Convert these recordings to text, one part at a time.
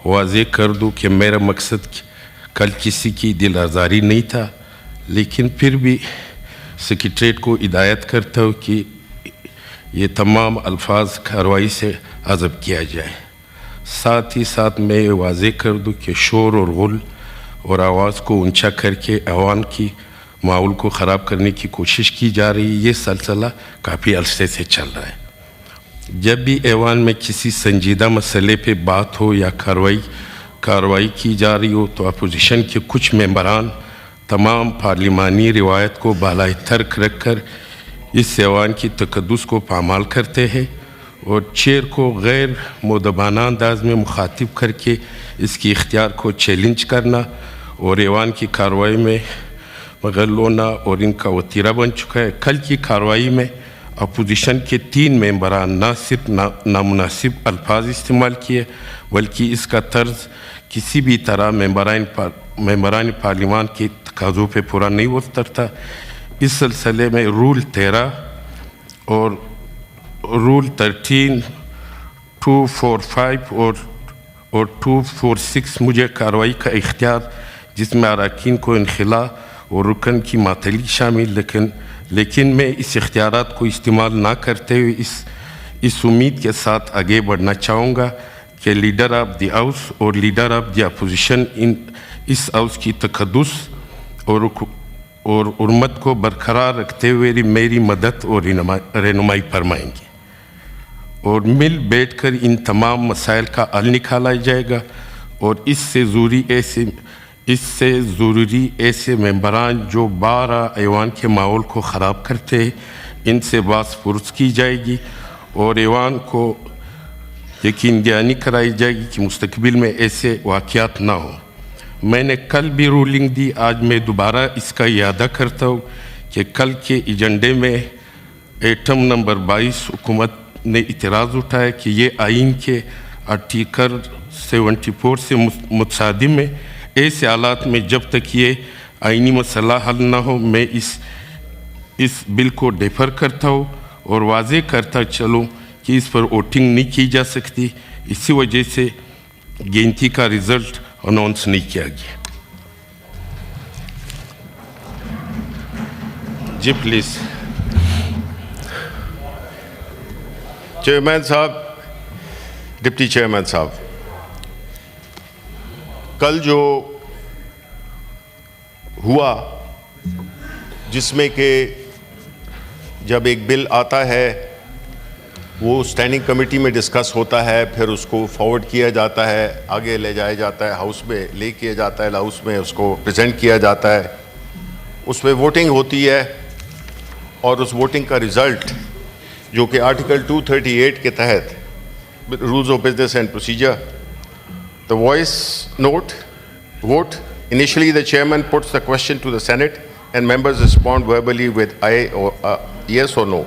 واضح کر دوں کہ میرا مقصد کل کسی کی دل آزاری نہیں تھا، لیکن پھر بھی سیکریٹریٹ کو ہدایت کرتا ہوں کہ یہ تمام الفاظ کارروائی سے حذف کیا جائے۔ ساتھ ہی ساتھ میں واضح کر دوں کہ شور اور غل اور آواز کو اونچا کر کے ایوان کی ماحول کو خراب کرنے کی کوشش کی جا رہی ہے، یہ سلسلہ کافی عرصے سے چل رہا ہے۔ جب بھی ایوان میں کسی سنجیدہ مسئلے پہ بات ہو یا کارروائی کی جا رہی ہو تو اپوزیشن کے کچھ ممبران تمام پارلیمانی روایت کو بالائے ترک رکھ کر اس ایوان کی تقدس کو پامال کرتے ہیں اور چیئر کو غیر مؤدبانہ انداز میں مخاطب کر کے اس کی اختیار کو چیلنج کرنا اور ایوان کی کارروائی میں مغل ہونا اور ان کا وتیرہ بن چکا ہے۔ کل کی کارروائی میں اپوزیشن کے 3 ممبران نہ صرف نامناسب الفاظ استعمال کیے بلکہ اس کا طرز کسی بھی طرح ممبران پارلیمان کے تقاضوں پہ پورا نہیں اترتا۔ اس سلسلے میں رول 13 اور رول 13، 245 اور 246 مجھے کارروائی کا اختیار جس میں اراکین کو انخلا اور رکن کی معطلی شامل، لیکن میں اس اختیارات کو استعمال نہ کرتے ہوئے اس امید کے ساتھ آگے بڑھنا چاہوں گا کہ لیڈر آف دی ہاؤس اور لیڈر آف دی اپوزیشن اس ہاؤس کی تقدس اور حرمت کو برقرار رکھتے ہوئے میری مدد اور رہنمائی فرمائیں گے اور مل بیٹھ کر ان تمام مسائل کا حل نکالا جائے گا اور اس سے ضروری ایسے ممبران جو بارہ ایوان کے ماحول کو خراب کرتے ہیں ان سے باز پرس کی جائے گی اور ایوان کو یقین دہانی کرائی جائے گی کہ مستقبل میں ایسے واقعات نہ ہوں۔ میں نے کل بھی رولنگ دی، آج میں دوبارہ اس کا اعادہ کرتا ہوں کہ کل کے ایجنڈے میں ایٹم نمبر 22 حکومت نے اعتراض اٹھایا کہ یہ آئین کے آرٹیکل 74 سے متصادم ہے۔ ایسے حالات میں جب تک یہ آئینی مسئلہ حل نہ ہو میں اس بل کو ڈیفر کرتا ہوں اور واضح کرتا چلوں کہ اس پر ووٹنگ نہیں کی جا سکتی، اسی وجہ سے گنتی کا رزلٹ اناؤنس نہیں کیا گیا۔ جی پلیز چیئرمین صاحب، ڈپٹی چیئرمین صاحب، کل جو ہوا جس میں کہ جب ایک بل آتا ہے وہ اسٹینڈنگ کمیٹی میں ڈسکس ہوتا ہے، پھر اس کو فارورڈ کیا جاتا ہے، آگے لے جایا جاتا ہے، ہاؤس میں لے کیا جاتا ہے، ہاؤس میں اس کو پریزنٹ کیا جاتا ہے، اس پہ ووٹنگ ہوتی ہے اور اس ووٹنگ کا رزلٹ جو کہ آرٹیکل 238 کے تحت rules of business and procedure, the voice vote, initially the chairman puts the question to the Senate and members respond verbally with aye or yes or no.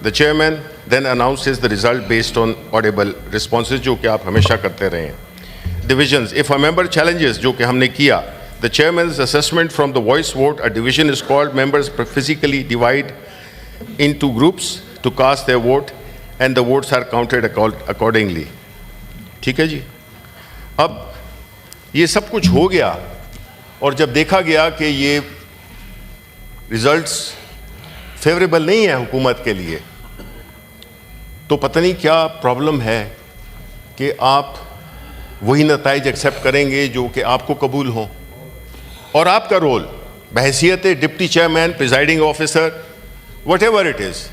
The chairman then announces the result based on audible responses جو کہ آپ ہمیشہ کرتے رہے ہیں۔ Divisions, if a member challenges جو کہ ہم نے کیا، the chairman's assessment from the voice vote, a division is called, members physically divide into groups to cast their vote and the votes are counted accordingly. ٹھیک ہے جی؟ اب یہ سب کچھ ہو گیا اور جب دیکھا گیا کہ یہ ریزلٹس فیوریبل نہیں ہے حکومت کے لیے، تو پتہ نہیں کیا پرابلم ہے کہ آپ وہی نتائج ایکسیپٹ کریں گے جو کہ آپ کو قبول ہوں، اور آپ کا رول بحیثیت deputy chairman, presiding officer, whatever it is,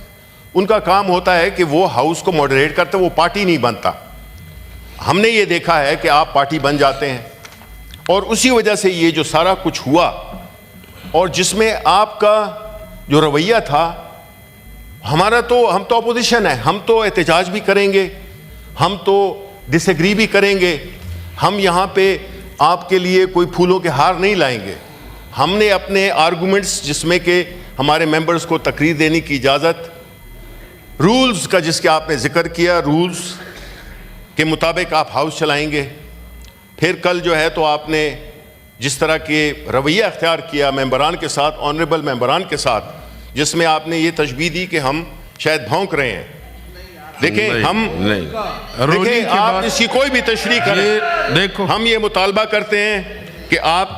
ان کا کام ہوتا ہے کہ وہ ہاؤس کو ماڈریٹ کرتے، وہ پارٹی نہیں بنتا۔ ہم نے یہ دیکھا ہے کہ آپ پارٹی بن جاتے ہیں اور اسی وجہ سے یہ جو سارا کچھ ہوا اور جس میں آپ کا جو رویہ تھا، ہم تو اپوزیشن ہے، ہم تو احتجاج بھی کریں گے، ہم تو ڈس ایگری بھی کریں گے، ہم یہاں پہ آپ کے لیے کوئی پھولوں کے ہار نہیں لائیں گے۔ ہم نے اپنے آرگومنٹس جس میں کہ ہمارے ممبرز کو تقریر دینے کی اجازت، رولز کا جس کے آپ نے ذکر کیا، رولز کے مطابق آپ ہاؤس چلائیں گے۔ پھر کل جو ہے تو آپ نے جس طرح کے رویہ اختیار کیا ممبران کے ساتھ، آنریبل ممبران کے ساتھ، جس میں آپ نے یہ تشبیہ دی کہ ہم شاید بھونک رہے ہیں، دیکھیں ہم دیکھیں آپ اس کی کوئی بھی تشریح کریں، دیکھو ہم یہ مطالبہ کرتے ہیں کہ آپ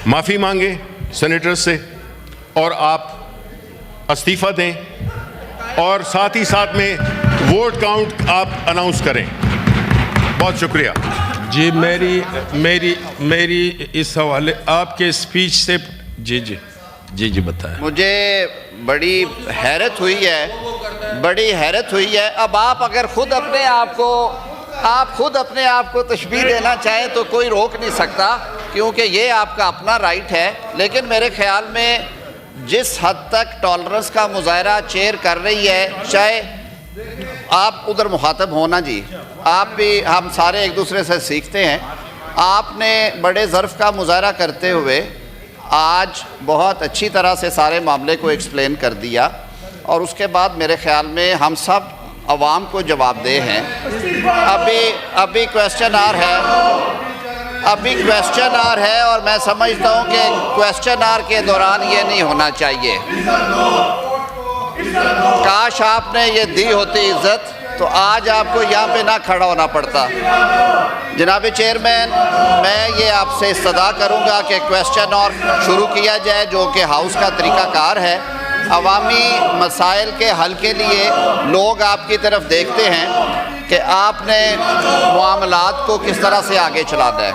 معافی مانگیں سینیٹر سے اور آپ استعفیٰ دیں اور ساتھ ہی ساتھ میں ووٹ کاؤنٹ آپ اناؤنس کریں. بہت شکریہ. جی میری اس حوالے آپ کے اسپیچ سے جی بتائیں. مجھے بڑی حیرت ہوئی ہے. اب آپ اگر خود اپنے آپ کو تشبیہ دینا چاہیں تو کوئی روک نہیں سکتا، کیونکہ یہ آپ کا اپنا رائٹ ہے. لیکن میرے خیال میں جس حد تک ٹالرنس کا مظاہرہ چیئر کر رہی ہے، چاہے آپ ادھر مخاطب ہونا جی، آپ بھی ہم سارے ایک دوسرے سے سیکھتے ہیں. آپ نے بڑے ظرف کا مظاہرہ کرتے ہوئے آج بہت اچھی طرح سے سارے معاملے کو ایکسپلین کر دیا، اور اس کے بعد میرے خیال میں ہم سب عوام کو جواب دہ ہیں. ابھی کویسچن آر ہے اور میں سمجھتا ہوں کہ کویسچن آر کے دوران یہ نہیں ہونا چاہیے. کاش آپ نے یہ دی ہوتی عزت تو آج آپ کو یہاں پہ نہ کھڑا ہونا پڑتا. جناب چیئرمین، میں یہ آپ سے استدعا کروں گا کہ کویسچن اور شروع کیا جائے، جو کہ ہاؤس کا طریقہ کار ہے. عوامی مسائل کے حل کے لیے لوگ آپ کی طرف دیکھتے ہیں کہ آپ نے معاملات کو کس طرح سے آگے چلانا ہے.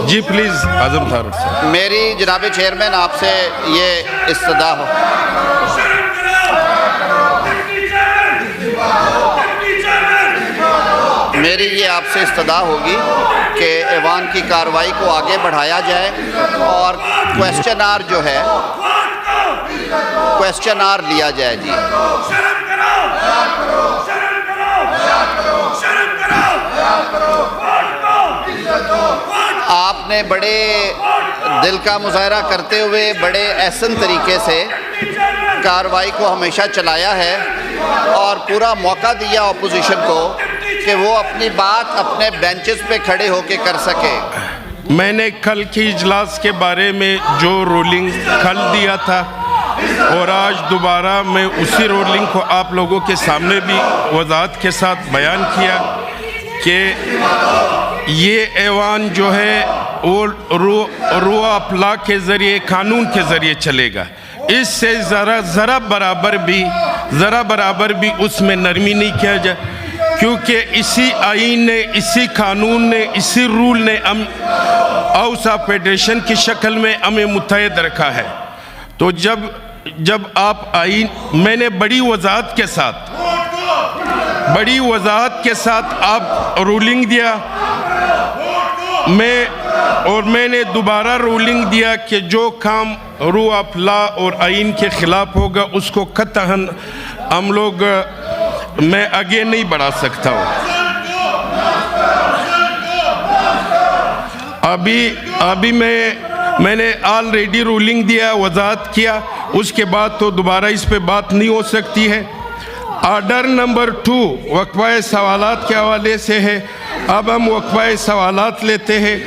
جی پلیز اعظم فاروق صاحب. میری جناب چیئرمین آپ سے یہ استدعا ہو. میری یہ آپ سے استدعا ہوگی کہ ایوان کی کارروائی کو آگے بڑھایا جائے اور کویسچن آر جو ہے کویسچن آر لیا جائے. جی آپ نے بڑے دل کا مظاہرہ کرتے ہوئے بڑے احسن طریقے سے کارروائی کو ہمیشہ چلایا ہے اور پورا موقع دیا اپوزیشن کو کہ وہ اپنی بات اپنے بینچز پہ کھڑے ہو کے کر سکے. میں نے کل کی اجلاس کے بارے میں جو رولنگ کل دیا تھا اور آج دوبارہ میں اسی رولنگ کو آپ لوگوں کے سامنے بھی وضاحت کے ساتھ بیان کیا کہ یہ ایوان جو ہے وہ رو آف لا کے ذریعے، قانون کے ذریعے چلے گا. اس سے ذرا برابر بھی اس میں نرمی نہیں کیا جائے، کیونکہ اسی آئین نے، اسی قانون نے، اسی رول نے ہاؤس آف فیڈریشن کی شکل میں ہمیں متحد رکھا ہے. تو جب آپ آئین، میں نے بڑی وضاحت کے ساتھ آپ رولنگ دیا، میں نے دوبارہ رولنگ دیا کہ جو کام رو آف لا اور آئین کے خلاف ہوگا اس کو قطعاً ہم لوگ میں آگے نہیں بڑھا سکتا ہوں. ابھی میں نے آلریڈی رولنگ دیا، وضاحت کیا، اس کے بعد تو دوبارہ اس پہ بات نہیں ہو سکتی ہے. آرڈر نمبر 2 وقفہ سوالات کے حوالے سے ہے. اب ہم وقفہ سوالات لیتے ہیں.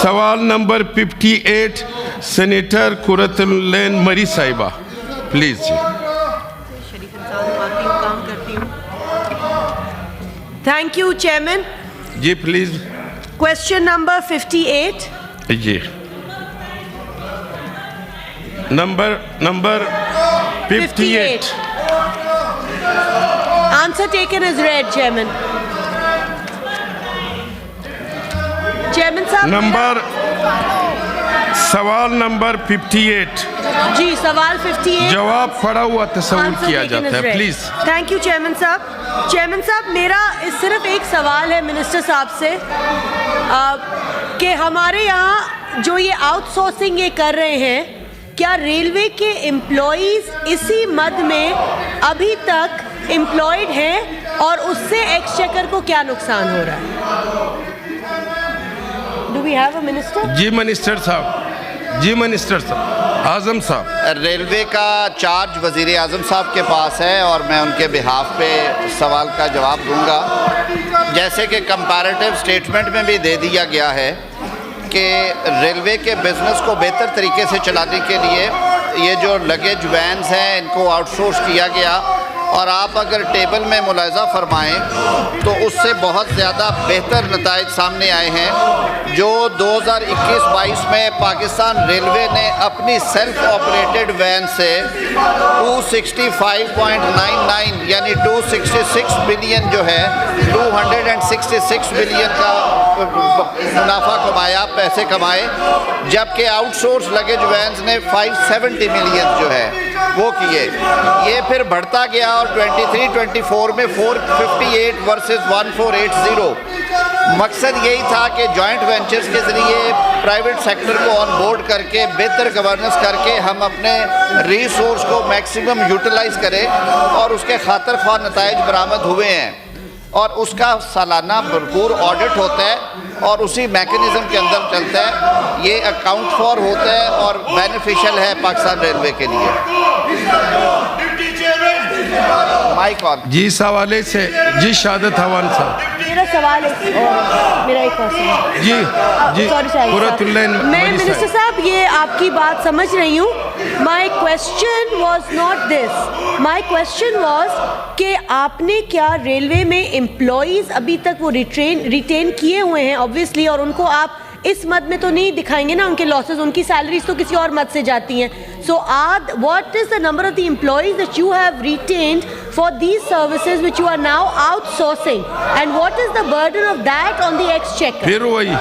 سوال نمبر 58 سینیٹر قرۃ العین مری صاحبہ، پلیز. Thank you chairman. جی پلیز. Question number 58. جی number 58. Answer taken as read, Chairman. Chairman صاحب. سوال نمبر 58. جی سوال 58. جواب پڑا ہوا تصور کیا جاتا ہے، پلیز. تھینک یو چیئرمین صاحب. چیئرمین صاحب، میرا صرف ایک سوال ہے منسٹر صاحب سے کہ ہمارے یہاں جو یہ آؤٹ سورسنگ یہ کر رہے ہیں، کیا ریلوے کے امپلائیز اسی مد میں ابھی تک امپلائڈ ہیں اور اس سے ایکسچیکر کو کیا نقصان ہو رہا ہے؟ Do we have a minister? جی منسٹر صاحب. आजम साहब, रेलवे का चार्ज वज़ीर आज़म साहब के पास है और मैं उनके बिहाफ पे सवाल का जवाब दूंगा। जैसे कि कंपैरेटिव स्टेटमेंट में भी दे दिया गया है कि रेलवे के बिज़नेस को बेहतर तरीके से चलाने के लिए ये जो लगेज वैन्स हैं इनको आउटसोर्स किया गया, और आप अगर टेबल में मुलाहिज़ा फरमाएं तो उससे बहुत ज़्यादा बेहतर नताइज सामने आए हैं। जो 2021-22 में पाकिस्तान रेलवे ने अपनी सेल्फ ऑपरेटेड वैन से 265.99 यानी 266 बिलियन जो है 266 बिलियन का मुनाफा कमाया, पैसे कमाए, जबकि आउटसोर्स लगेज वैन्स ने 570 मिलियन जो है वो किए। ये फिर बढ़ता गया और 23-24 में 458 वर्सेस 1480। मकसद यही था कि जॉइंट वेंचर्स के ज़रिए प्राइवेट सेक्टर को ऑन बोर्ड करके बेहतर गवर्नेंस करके हम अपने रिसोर्स को मैक्सिमम यूटिलाइज़ करें, और उसके खातिर ख्वाह नताइज बरामद हुए हैं और उसका सालाना भरपूर ऑडिट होता है और उसी मैकेनिज़्म के अंदर चलता है। ये अकाउंट फॉर होता है और बेनिफिशियल है पाकिस्तान रेलवे के लिए। Mic on. जी इस हवाले से जी शहादत हवान साहब। मेरा सवाल है, मेरा एक क्वेश्चन जी जी मैं मिनिस्टर साहब ये आपकी बात समझ रही हूँ। My question was not this, my question was कि आपने क्या रेलवे में एम्प्लॉइज़ अभी तक वो रिटेन किए हुए हैं ऑब्वियसली, और उनको आप इस मद में तो नहीं दिखाएंगे ना उनके लॉसेस, उनकी सैलरीज तो किसी और मद से जाती हैं। सो what is the number of the employees that you have retained for these services which you are now outsourcing, and what is the burden of that on the exchequer? फिर वही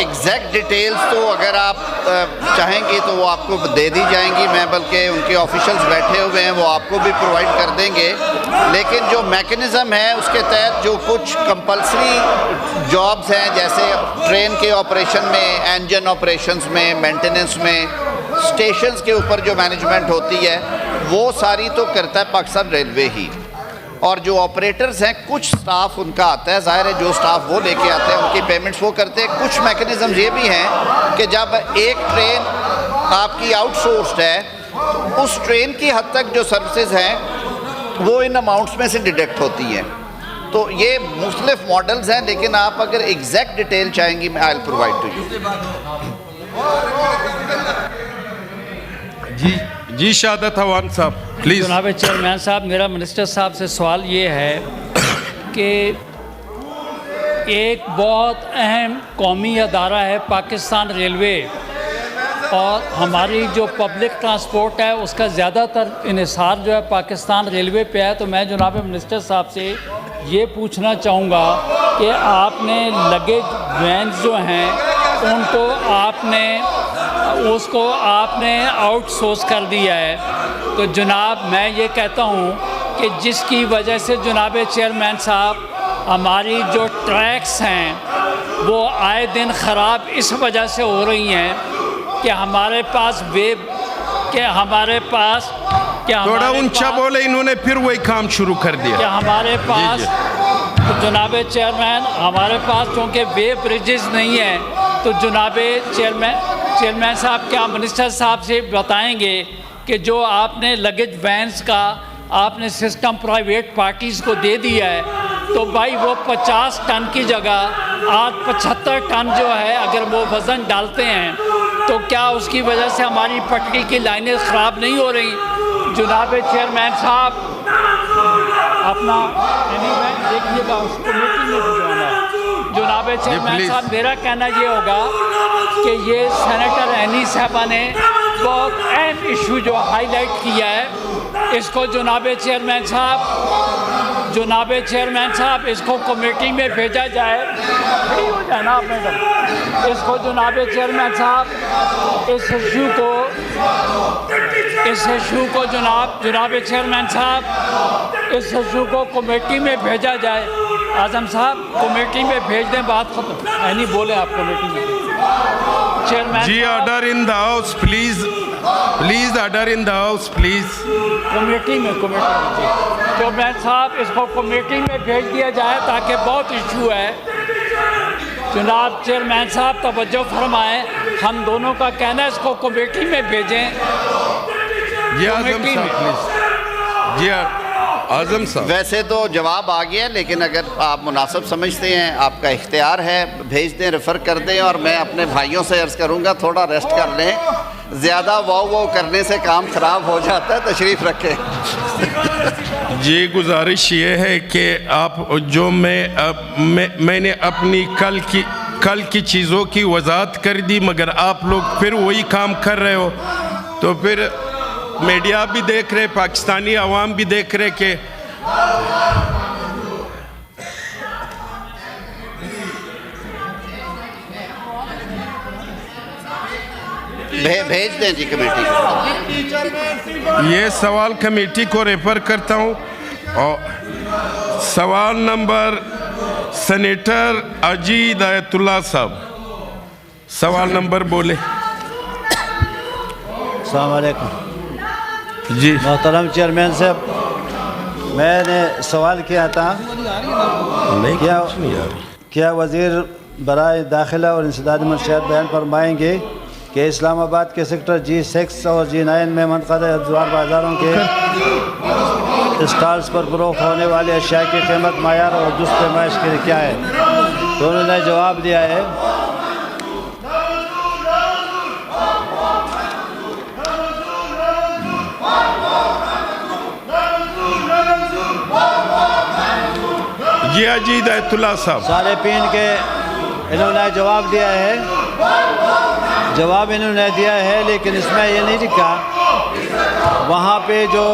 एग्जैक्ट डिटेल्स तो अगर आप चाहेंगे तो वो आपको दे दी जाएंगी, मैं बल्कि उनके ऑफिशियल्स बैठे हुए हैं वो आपको भी प्रोवाइड कर देंगे। लेकिन जो मैकेनिज़्म है उसके तहत जो कुछ कंपल्सरी जॉब्स हैं, जैसे ट्रेन के ऑपरेशन में, इंजन ऑपरेशंस में, मेंटेनेंस में, स्टेशंस के ऊपर जो मैनेजमेंट होती है वो सारी तो करता है पाकिस्तान रेलवे ही, और जो ऑपरेटर्स हैं कुछ स्टाफ उनका आता है, ज़ाहिर है जो स्टाफ वो लेके आते हैं उनकी पेमेंट्स वो करते हैं। कुछ मैकेनिज़्म ये भी हैं कि जब एक ट्रेन आपकी आउटसोर्स्ड है उस ट्रेन की हद तक जो सर्विसेज हैं वो इन अमाउंट्स में से डिडक्ट होती हैं। तो ये मुख्तलिफ मॉडल्स हैं, लेकिन आप अगर एग्जैक्ट डिटेल चाहेंगी मैं I will provide to you. जी जी शहादत हवान साहब प्लीज़। जनाब चेयरमैन साहब, मेरा मिनिस्टर साहब से सवाल ये है कि एक बहुत अहम कौमी अदारा है पाकिस्तान रेलवे, और हमारी जो पब्लिक ट्रांसपोर्ट है उसका ज़्यादातर इन्हिसार जो है पाकिस्तान रेलवे पे है। तो मैं जनाब मिनिस्टर साहब से ये पूछना चाहूँगा कि आपने लगेज वैन्स जो हैं उनको आपने आउटसोर्स कर दिया है। तो जनाब मैं ये कहता हूँ कि जिसकी वजह से जनाब चेयरमैन साहब हमारी जो ट्रैक्स हैं वो आए दिन ख़राब इस वजह से हो रही हैं कि हमारे पास थोड़ा ऊंचा बोले, इन्होंने फिर वही काम शुरू कर दिया कि हमारे पास तो जनाब चेयरमैन हमारे पास चूँकि वे ब्रिजेस नहीं हैं, तो जनाब चेयरमैन साहब क्या मिनिस्टर साहब से बताएंगे कि जो आपने लगेज वैन्स का आपने सिस्टम प्राइवेट पार्टीज़ को दे दिया है, तो भाई वो 50 टन की जगह आज 75 टन जो है अगर वो वज़न डालते हैं तो क्या उसकी वजह से हमारी पटरी की लाइनें ख़राब नहीं हो रही? जनाब चेयरमैन साहब अपना देखिएगा उस कमेटी में भिजवाना है। जनाब चेयरमैन साहब मेरा कहना ये होगा कि ये सेनेटर एनी साहबा ने बहुत अहम इशू जो हाईलाइट किया है, इसको जनाब चेयरमैन साहब इसको कमेटी में भेजा जाए। फ्री हो जाए ना मैडम, इसको जनाब चेयरमैन साहब इस इशू को जनाब चेयरमैन साहब इस इशू को कमेटी में भेजा जाए। आज़म साहब कमेटी में भेज दें, बात खत्म। नहीं बोले आप कमेटी में चेयरमैन जी। Order in the house please, order in the house please. Committee में चेयरमैन साहब इसको कमेटी में भेज दिया जाए ताकि बहुत इशू है। जनाब चेयरमैन साहब तवज्जो फरमाएं, हम दोनों का कहना है इसको कमेटी में भेजें। जी आजम कमेटी साहब में। प्लीज। जी आजम साहब। वैसे तो जवाब आ गया, लेकिन अगर आप मुनासिब समझते हैं, आपका इख्तियार है, भेज दें, रेफ़र कर दें। और मैं अपने भाइयों से अर्ज़ करूँगा थोड़ा रेस्ट कर लें, ज़्यादा वाव करने से काम ख़राब हो जाता है, तशरीफ़ रखें। जी गुजारिश ये है कि आप जो मैंने अपनी कल की चीज़ों की वजाहत कर दी, मगर आप लोग फिर वही काम कर रहे हो, तो फिर मीडिया भी देख रहे, पाकिस्तानी अवाम भी देख रहे कि भेज दें जी कमेटी को। ये सवाल कमेटी को रेफर करता हूँ। और सवाल नंबर सेनेटर अजी हिदायतुल्लाह साहब, सवाल नंबर बोले। अस्सलाम वालेकुम। जी मोहतरम चेयरमैन साहब, मैंने सवाल किया था नहीं क्या वज़ीर बराए दाखिला और इंसदादी मंशियात बयान फरमाएंगे कि इस्लामाबाद के सेक्टर G6 और G9 में मनक़द अजवार बाज़ारों के स्टॉल्स पर फ़रोख्त होने वाली अशिया की कीमत, मायार और दुरुस्त पैमाइश के लिए क्या है? तो उन्होंने जवाब दिया है जी अजी हिदायतुल्लाह साहब। सारे पीन के इन्होंने जवाब दिया है, जवाब इन्होंने दिया है, लेकिन इसमें ये नहीं लिखा वहाँ पे जो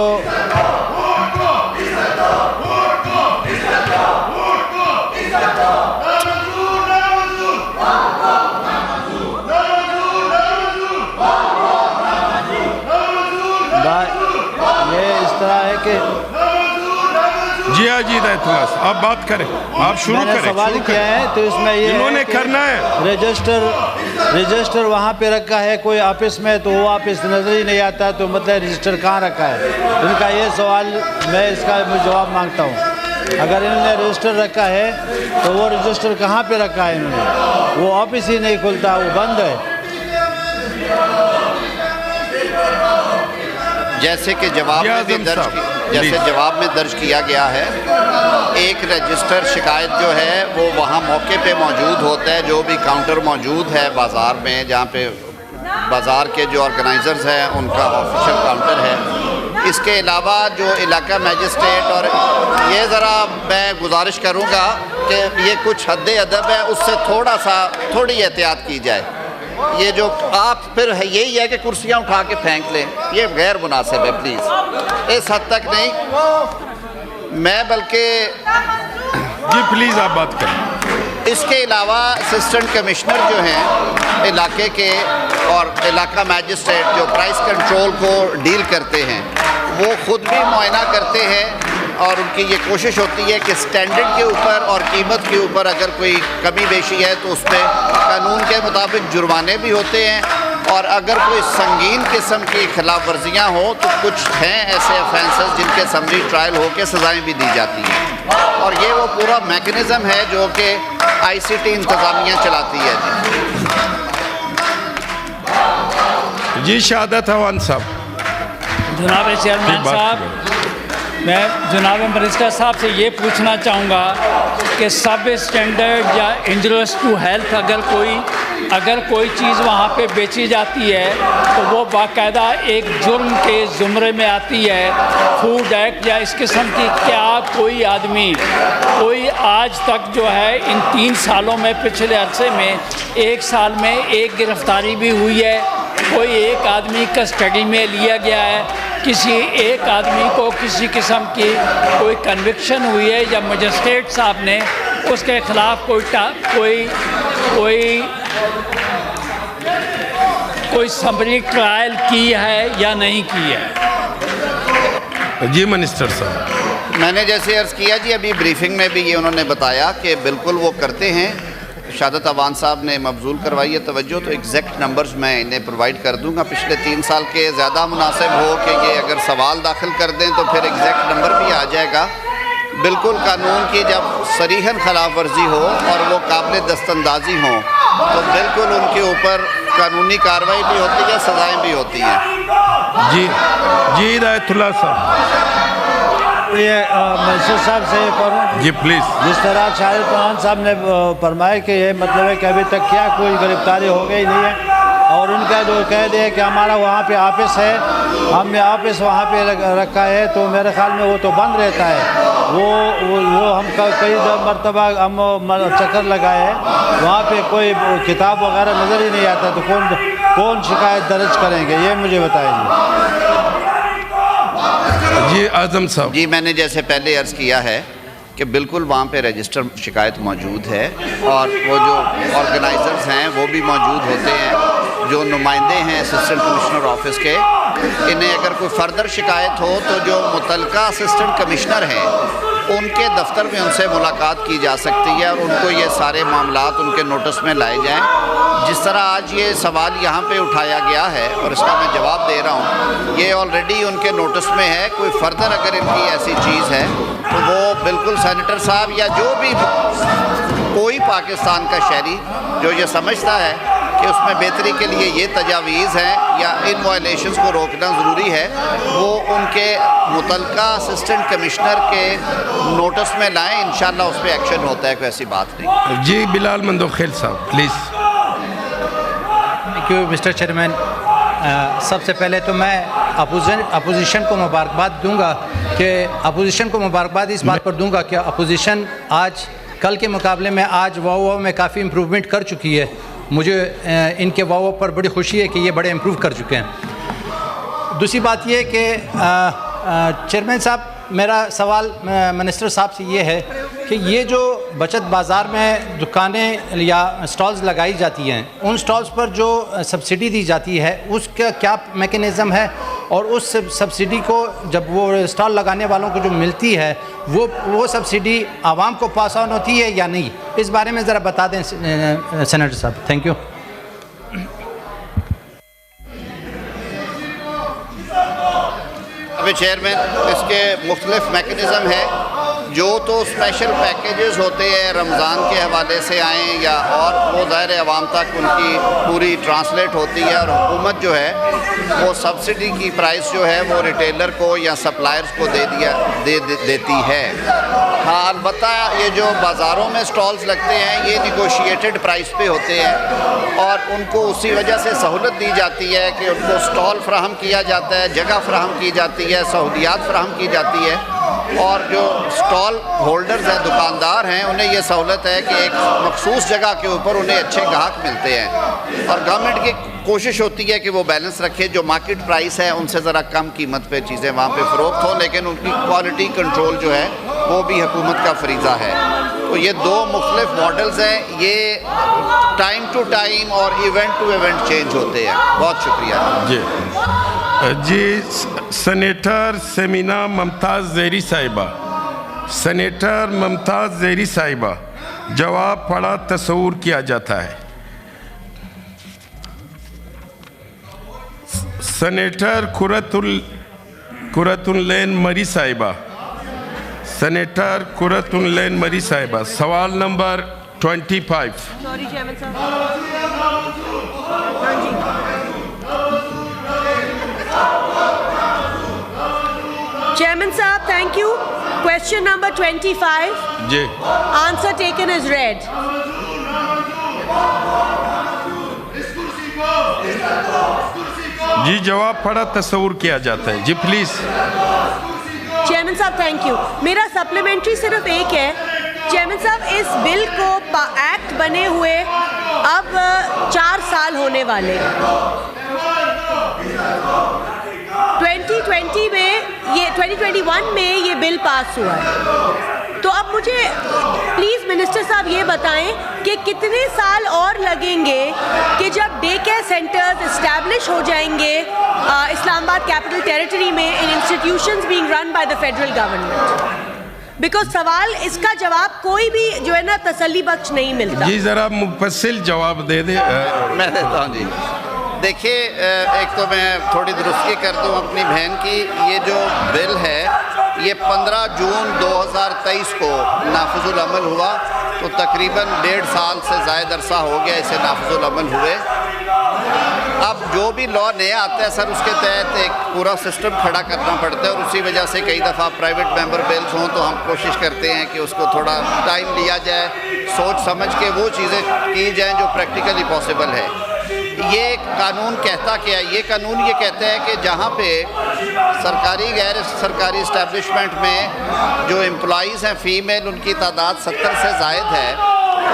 ये इस तरह है कि जी अजी हिदायतुल्लाह साहब, आप बात करें, आप शुरू मैंने करें। सवाल शुरू किया करें। है, तो इसमें ये इन्होंने है कि करना है। रजिस्टर वहाँ पे रखा है कोई ऑफिस में, तो वो ऑफिस नज़र ही नहीं आता, तो मतलब रजिस्टर कहाँ रखा है? इनका ये सवाल, मैं इसका जवाब मांगता हूँ। अगर इन्होंने रजिस्टर रखा है तो वो रजिस्टर कहाँ पे रखा है इन्होंने? वो ऑफिस ही नहीं खुलता, वो बंद है। जैसे कि जवाब में भी जवाब में दर्ज किया गया है, एक रजिस्टर शिकायत जो है वो वहाँ मौके पे मौजूद होता है, जो भी काउंटर मौजूद है बाज़ार में, जहाँ पे बाज़ार के जो ऑर्गेनाइजर्स हैं उनका ऑफिशियल काउंटर है। इसके अलावा जो इलाका मैजिस्ट्रेट, और ये ज़रा मैं गुजारिश करूँगा कि ये कुछ हद अदब है, उससे थोड़ी एहतियात की जाए। ये जो आप फिर है यही है कि कुर्सियां उठा के फेंक लें, ये गैर मुनासिब है, प्लीज़ इस हद तक नहीं। मैं बल्कि जी प्लीज़ आप बात करें। इसके अलावा असिस्टेंट कमिश्नर जो हैं इलाके के और इलाका मैजिस्ट्रेट जो प्राइस कंट्रोल को डील करते हैं, वो ख़ुद भी मुआयना करते हैं, और उनकी ये कोशिश होती है कि स्टैंडर्ड के ऊपर और कीमत के ऊपर अगर कोई कमी बेशी है तो उस पर कानून के मुताबिक जुर्माने भी होते हैं, और अगर कोई संगीन किस्म की खिलाफ वर्जियाँ हो तो कुछ हैं ऐसे ऑफेंसेस जिनके समरी ट्रायल हो के सज़ाएँ भी दी जाती हैं। और ये वो पूरा मैकेनिज़्म है जो कि ICT इंतज़ामिया चलाती है। जी शहादत अवान साहब। जनाब चेयरमैन साहब, मैं जनाब मिनिस्टर साहब से ये पूछना चाहूँगा कि सब स्टैंडर्ड या इंजरियस टू हेल्थ अगर कोई चीज़ वहाँ पे बेची जाती है तो वो बाकायदा एक जुर्म के ज़ुमरे में आती है, फूड एक्ट या इस किस्म की। क्या कोई आज तक जो है इन 3 सालों में, पिछले अरसे में 1 साल में एक गिरफ्तारी भी हुई है, कोई एक आदमी कस्टडी में लिया गया है, किसी एक आदमी को किसी किस्म की कोई कन्विक्शन हुई है, या मजिस्ट्रेट साहब ने उसके ख़िलाफ़ कोई समरी ट्रायल की है या नहीं की है? जी मिनिस्टर साहब। मैंने जैसे अर्ज़ किया जी, अभी ब्रीफिंग में भी ये उन्होंने बताया कि बिल्कुल वो करते हैं। शहादत अवान साहब ने मबजूल करवाई है तवज्जो, तो एग्जैक्ट नंबर्स मैं इन्हें प्रोवाइड कर दूंगा पिछले 3 साल के। ज़्यादा मुनासिब हो कि ये अगर सवाल दाखिल कर दें तो फिर एग्जैक्ट नंबर भी आ जाएगा। बिल्कुल कानून की जब सरीहन खिलाफ वर्जी हो और वो काबिल दस्तंदाजी हो तो बिल्कुल उनके ऊपर कानूनी कार्रवाई भी होती है, सजाएं भी होती हैं। जी हिदायतुल्लाह साहब। ये मिनिस्टर साहब से करूँ जी प्लीज़। जिस तरह शाहिद कुरान साहब ने फरमाया कि ये मतलब है कि अभी तक क्या कोई गिरफ्तारी हो गई नहीं है, और उनका जो कह दिया कि हमारा वहाँ पे ऑफिस है, हमने ऑफिस वहाँ पे रखा है, तो मेरे ख्याल में वो तो बंद रहता है। वो हम कई मरतबा हम चक्कर लगाए हैं, वहाँ पे कोई किताब वगैरह नज़र ही नहीं आता, तो कौन शिकायत दर्ज करेंगे, ये मुझे बताइए। जी आज़म साहब। जी मैंने जैसे पहले अर्ज़ किया है कि बिल्कुल वहाँ पे रजिस्टर शिकायत मौजूद है, और वो जो ऑर्गेनाइज़र्स हैं वो भी मौजूद होते हैं, जो नुमाइंदे हैं असिस्टेंट कमिश्नर ऑफिस के। इन्हें अगर कोई फर्दर शिकायत हो तो जो मुतलका असिस्टेंट कमिश्नर हैं उनके दफ्तर में उनसे मुलाकात की जा सकती है, और उनको ये सारे मामलात उनके नोटिस में लाए जाएं। जिस तरह आज ये सवाल यहाँ पे उठाया गया है और इसका मैं जवाब दे रहा हूँ, ये ऑलरेडी उनके नोटिस में है। कोई फर्दर अगर इनकी ऐसी चीज़ है तो वो बिल्कुल सेनेटर साहब या जो भी कोई पाकिस्तान का शहरी जो ये समझता है कि उसमें बेहतरी के लिए ये तजावीज़ हैं या इन वायलेशंस को रोकना ज़रूरी है, वो उनके मुतलका असिस्टेंट कमिश्नर के नोटिस में लाएं। इंशाल्लाह उस पर एक्शन होता है, कोई ऐसी बात नहीं। जी बिलाल मंदोखेल साहब please. Thank you mister chairman. सबसे पहले तो मैं अपोजिशन को मुबारकबाद दूंगा कि अपोजिशन को मुबारकबाद इस बात पर दूंगा कि अपोजिशन आज कल के मुकाबले में आज वाव में काफ़ी इम्प्रूवमेंट कर चुकी है। मुझे इनके वाव पर बड़ी खुशी है कि ये बड़े इम्प्रूव कर चुके हैं। दूसरी बात ये कि चेयरमैन साहब, मेरा सवाल मिनिस्टर साहब से ये है कि ये जो बचत बाज़ार में दुकानें या स्टॉल्स लगाई जाती हैं, उन स्टॉल्स पर जो सब्सिडी दी जाती है उसका क्या मैकेनिज़्म है, और उस सब्सिडी को जब वो स्टॉल लगाने वालों को जो मिलती है वो सब्सिडी आवाम को पास ऑन होती है या नहीं, इस बारे में ज़रा बता दें सेनेटर साहब। Thank you. अभी चेयरमैन, इसके मुख्तलिफ मैकेनिज़्म है। जो तो स्पेशल पैकेजेस होते हैं रमज़ान के हवाले से आएँ या और, वो ज़ाहिर अवाम तक उनकी पूरी ट्रांसलेट होती है, और हुकूमत जो है वो सब्सिडी की प्राइस जो है वो रिटेलर को या सप्लायर्स को देती है। हाँ, अलबत्ता ये जो बाज़ारों में स्टॉल्स लगते हैं ये निगोशिएटेड प्राइस पे होते हैं, और उनको उसी वजह से सहूलत दी जाती है कि उनको स्टॉल फ्राहम किया जाता है, जगह फ्राहम की जाती है, सहूलियात फ्राहम की जाती है, और जो स्टॉल होल्डर्स हैं, दुकानदार हैं, उन्हें ये सहूलत है कि एक मखसूस जगह के ऊपर उन्हें अच्छे ग्राहक मिलते हैं। और गवर्नमेंट की कोशिश होती है कि वो बैलेंस रखे, जो मार्केट प्राइस है उनसे ज़रा कम कीमत पे चीज़ें वहाँ पे फ़रोख्त हों, लेकिन उनकी क्वालिटी कंट्रोल जो है वो भी हुकूमत का फरीज़ा है। तो ये दो मुख्तलिफ मॉडल्स हैं, ये टाइम टू टाइम और इवेंट टू इवेंट चेंज होते हैं। बहुत शुक्रिया जी। सेनेटर सेमिना मुमताज़ ज़हरी साहिबा। सेनेटर मुमताज़ ज़हरी साहिबा, जवाब पढ़ा तस्वूर किया जाता है। सेनेटर कुरतुल्लैन मरी साहिबा। सेनेटर कुरतुल्लैन मरी साहिबा, सवाल नंबर 25। सॉरी चेयरमैन साहब। हाँ जी। Chairman Saab, thank you. Question number 25. Ji. Answer taken as read. जी जवाब पढ़ा तस्वूर किया जाता है। जी प्लीज़। चेयरमैन साहब थैंक यू। मेरा सप्लीमेंट्री सिर्फ एक है। चेयरमैन साहब, इस बिल को एक्ट बने हुए अब 4 साल होने वाले। 2020 में ये 2021 में ये बिल पास हुआ है, तो अब मुझे प्लीज़ मिनिस्टर साहब ये बताएं कि कितने साल और लगेंगे कि जब डे केयर सेंटर्स इस्टेब्लिश हो जाएंगे इस्लामाबाद कैपिटल टेरिटरी में in institutions being run by the federal government. Because सवाल इसका जवाब कोई भी जो है ना तसल्ली बख्श नहीं मिलता। जी ज़रा मुफस्सिल जवाब दे दे। मैं देता हूँ जी। देखिए, एक तो मैं थोड़ी दुरुस्ती कर दूँ अपनी बहन की। ये जो बिल है ये 15 जून 2023 को नाफिजुल अमल हुआ, تو تقریباً 1.5 سال سے زائد عرصہ ہو گیا اسے نافذ العمل ہوئے. اب جو بھی لا نیا آتا ہے سر اس کے تحت ایک پورا سسٹم کھڑا کرنا پڑتا ہے, اور اسی وجہ سے کئی دفعہ پرائیویٹ ممبر بلز ہوں تو ہم کوشش کرتے ہیں کہ اس کو تھوڑا ٹائم لیا جائے, سوچ سمجھ کے وہ چیزیں کی جائیں جو پریکٹیکلی پاسبل ہے. یہ قانون کہتا کیا ہے؟ یہ قانون یہ کہتا ہے کہ جہاں پہ سرکاری غیر سرکاری اسٹیبلشمنٹ میں جو امپلائیز ہیں فیمیل, ان کی تعداد 70 سے زائد ہے,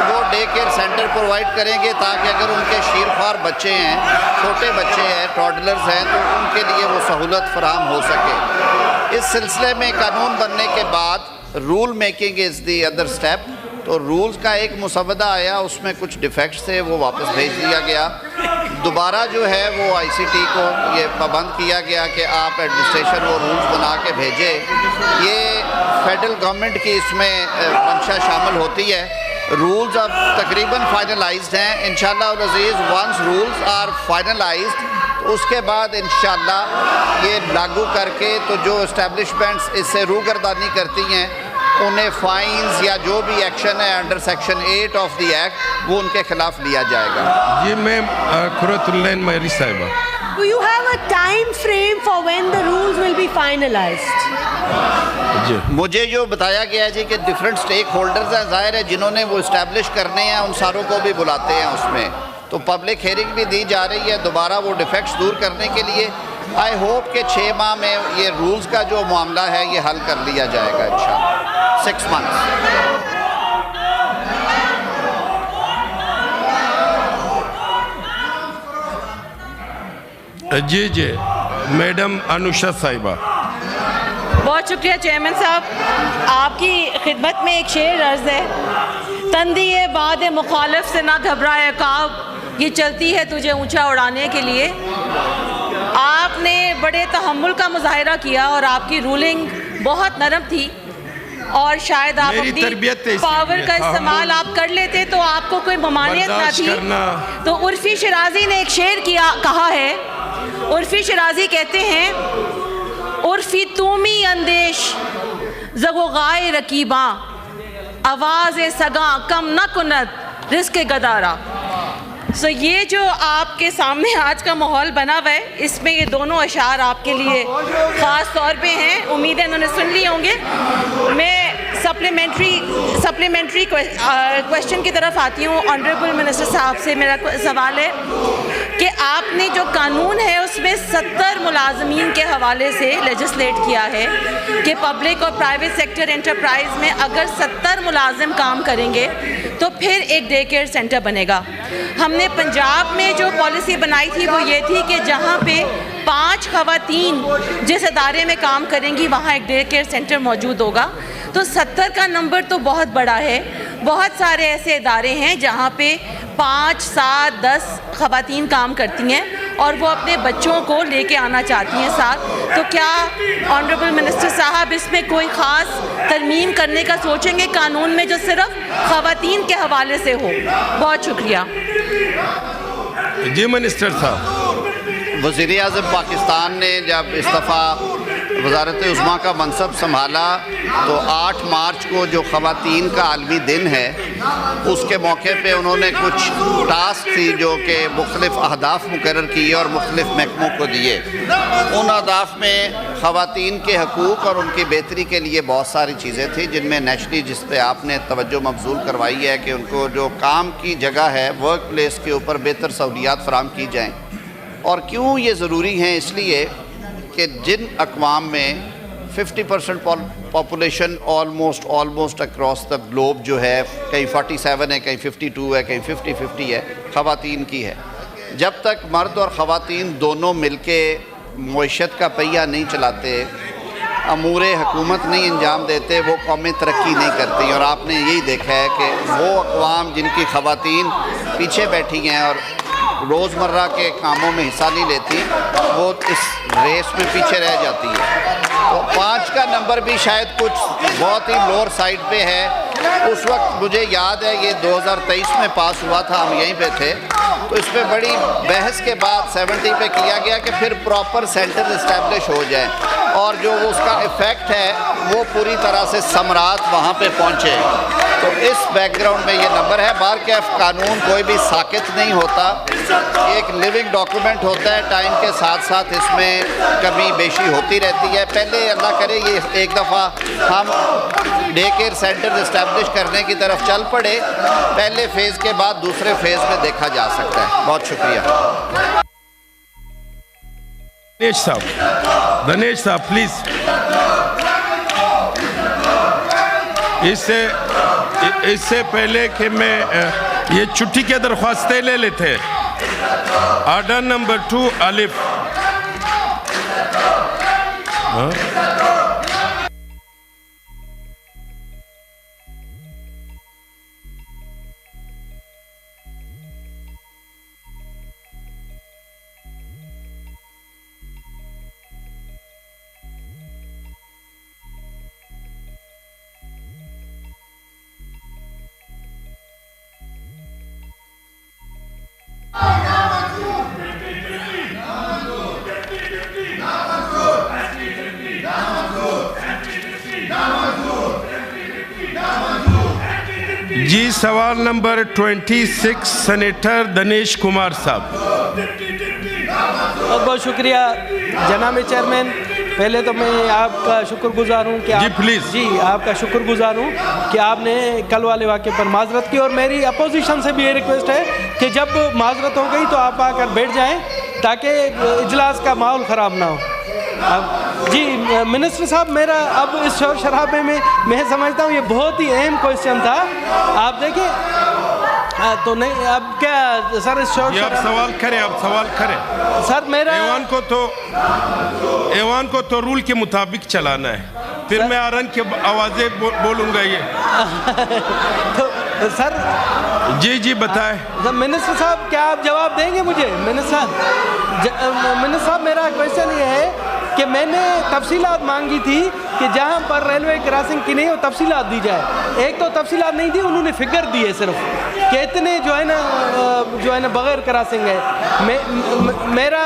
وہ ڈے کیئر سینٹر پرووائڈ کریں گے تاکہ اگر ان کے شیرخوار بچے ہیں, چھوٹے بچے ہیں, ٹاڈلرز ہیں, تو ان کے لیے وہ سہولت فراہم ہو سکے. اس سلسلے میں قانون بننے کے بعد rule making is the other step. تو رولز کا ایک مسودہ آیا, اس میں کچھ ڈیفیکٹس تھے, وہ واپس بھیج دیا گیا. دوبارہ جو ہے وہ آئی سی ٹی کو یہ پابند کیا گیا کہ آپ ایڈمنسٹریشن وہ رولز بنا کے بھیجے. یہ فیڈرل گورنمنٹ کی اس میں منشا شامل ہوتی ہے. رولز اب تقریباً فائنلائزڈ ہیں انشاءاللہ العزیز. ونس رولز آر فائنلائزڈ اس کے بعد انشاءاللہ یہ لاگو کر کے تو جو اسٹیبلشمنٹس اس سے روگردانی کرتی ہیں انہیں فائنز یا جو بھی ایکشن ہے under section 8 of the act وہ ان کے خلاف لیا جائے گا. جی میم قرۃ العین مہری صاحبہ, Do you have a time frame for when the rules will be finalized? جی مجھے جو بتایا گیا ہے جی کہ ڈفرینٹ اسٹیک ہولڈرز ہیں, ظاہر ہے جنہوں نے وہ اسٹیبلش کرنے ہیں ان ساروں کو بھی بلاتے ہیں اس میں, تو پبلک ہیئرنگ بھی دی جا رہی ہے دوبارہ وہ ڈیفیکٹس دور کرنے کے لیے. آئی ہوپ کہ 6 ماہ میں یہ رولز کا جو معاملہ ہے یہ حل کر لیا جائے گا انشاءاللہ. 6 months. جی جی میڈم انوشا صاحبہ. بہت شکریہ چیئرمین صاحب. آپ کی خدمت میں ایک شعر عرض ہے. تندی باد مخالف سے نہ گھبرائے عقاب, یہ چلتی ہے تجھے اونچا اڑانے کے لیے. آپ نے بڑے تحمل کا مظاہرہ کیا اور آپ کی رولنگ بہت نرم تھی, اور شاید آپ اپنی پاور کا استعمال آپ کر لیتے تو آپ کو کوئی ممانعت نہ تھی. تو عرفی شرازی نے ایک شعر کہا ہے. عرفی شرازی کہتے ہیں, عرفی تومی اندیش زغوغائے رکیباں, آواز سگاں کم نہ کند رزق گدارا. سو یہ جو آپ کے سامنے آج کا ماحول بنا ہوا ہے, اس میں یہ دونوں اشعار آپ کے لیے خاص طور پہ ہیں. امید ہے انہوں نے سن لیے ہوں گے. میں سپلیمنٹری کویشچن کی طرف آتی ہوں. آنریبل منسٹر صاحب سے میرا سوال ہے کہ آپ نے جو قانون ہے اس میں 70 ملازمین کے حوالے سے لیجسلیٹ کیا ہے کہ پبلک اور پرائیویٹ سیکٹر انٹرپرائز میں اگر 70 ملازم کام کریں گے تو پھر ایک ڈے کیئر سینٹر بنے گا. ہم نے پنجاب میں جو پالیسی بنائی تھی وہ یہ تھی کہ جہاں پہ 5 خواتین جس ادارے میں کام کریں گی وہاں ایک ڈے کیئر سینٹر موجود ہوگا. تو 70 کا نمبر تو بہت بڑا ہے. بہت سارے ایسے ادارے ہیں جہاں پہ 5, 7, 10 خواتین کام کرتی ہیں اور وہ اپنے بچوں کو لے کے آنا چاہتی ہیں ساتھ. تو کیا آنریبل منسٹر صاحب اس میں کوئی خاص ترمیم کرنے کا سوچیں گے قانون میں جو صرف خواتین کے حوالے سے ہو؟ بہت شکریہ. جی منسٹر صاحب. وزیر اعظم پاکستان نے جب استعفیٰ وزارت عظمیٰ کا منصب سنبھالا تو 8 مارچ کو جو خواتین کا عالمی دن ہے اس کے موقع پہ انہوں نے کچھ ٹاسک تھی جو کہ مختلف اہداف مقرر کیے اور مختلف محکموں کو دیے. ان اہداف میں خواتین کے حقوق اور ان کی بہتری کے لیے بہت ساری چیزیں تھیں جن میں نیشنلی جس پہ آپ نے توجہ مبذول کروائی ہے کہ ان کو جو کام کی جگہ ہے ورک پلیس کے اوپر بہتر سہولیات فراہم کی جائیں. اور کیوں یہ ضروری ہیں؟ اس لیے کہ جن اقوام میں 50% population almost across the globe جو ہے, کہیں 47 ہے, کہیں 52 ہے, کہیں 50-50 ہے, خواتین کی ہے. جب تک مرد اور خواتین دونوں مل کے معیشت کا پہیہ نہیں چلاتے, امور حکومت نہیں انجام دیتے, وہ قومیں ترقی نہیں کرتی. اور آپ نے یہی دیکھا ہے کہ وہ اقوام جن کی خواتین پیچھے بیٹھی ہیں اور روزمرہ کے کاموں میں حصہ نہیں لیتی, وہ اس ریس میں پیچھے رہ جاتی ہے. تو 5 کا نمبر بھی شاید کچھ بہت ہی لوور سائڈ پہ ہے. اس وقت مجھے یاد ہے یہ 2023 میں پاس ہوا تھا, ہم یہیں پہ تھے, تو اس پہ بڑی بحث کے بعد 70 پہ کیا گیا کہ پھر پراپر سینٹر اسٹیبلش ہو جائیں اور جو اس کا ایفیکٹ ہے وہ پوری طرح سے ثمرات وہاں پہ پہنچے. تو اس بیک گراؤنڈ میں یہ نمبر ہے. بہرکیف قانون کوئی بھی ساکت نہیں ہوتا, ایک لیونگ ڈاکومنٹ ہوتا ہے, ٹائم کے ساتھ ساتھ اس میں کمی بیشی ہوتی رہتی ہے. پہلے اللہ کرے یہ ایک دفعہ ہم ڈے کیئر سینٹر اسٹیبلش کرنے کی طرف چل پڑے, پہلے فیز کے بعد دوسرے فیز میں دیکھا جا سکتا ہے. بہت شکریہ. دنیش صاحب پلیز. اس سے پہلے کہ میں یہ چھٹی کے درخواستیں لے لیتے, آرڈر نمبر 2 الف. جی سوال نمبر 26 سینیٹر دنیش کمار صاحب. بہت بہت شکریہ جناب چیئرمین. پہلے تو میں آپ کا شکر گزار ہوں کہ آپ کا شکر گزار ہوں کہ آپ نے کل والے واقعے پر معذرت کی, اور میری اپوزیشن سے بھی یہ ریکویسٹ ہے کہ جب معذرت ہو گئی تو آپ آ کر بیٹھ جائیں تاکہ اجلاس کا ماحول خراب نہ ہو. جی منسٹر صاحب, میرا اب اس شور شرابے میں سمجھتا ہوں یہ بہت ہی اہم کوئسچن تھا. آپ دیکھیں تو نہیں اب کیا سر اس شور آپ سوال کریں سر. میرا ایوان کو تو رول کے مطابق چلانا ہے, پھر میں آرن کی آوازیں بولوں گا یہ. سر جی بتائیں. منسٹر صاحب کیا آپ جواب دیں گے مجھے؟ منسٹر صاحب میرا کوئسچن یہ ہے کہ میں نے تفصیلات مانگی تھی کہ جہاں پر ریلوے کراسنگ کی نہیں وہ تفصیلات دی جائے. ایک تو تفصیلات نہیں دی, انہوں نے فگر دی ہے صرف کہ اتنے جو ہے نا بغیر کراسنگ ہے.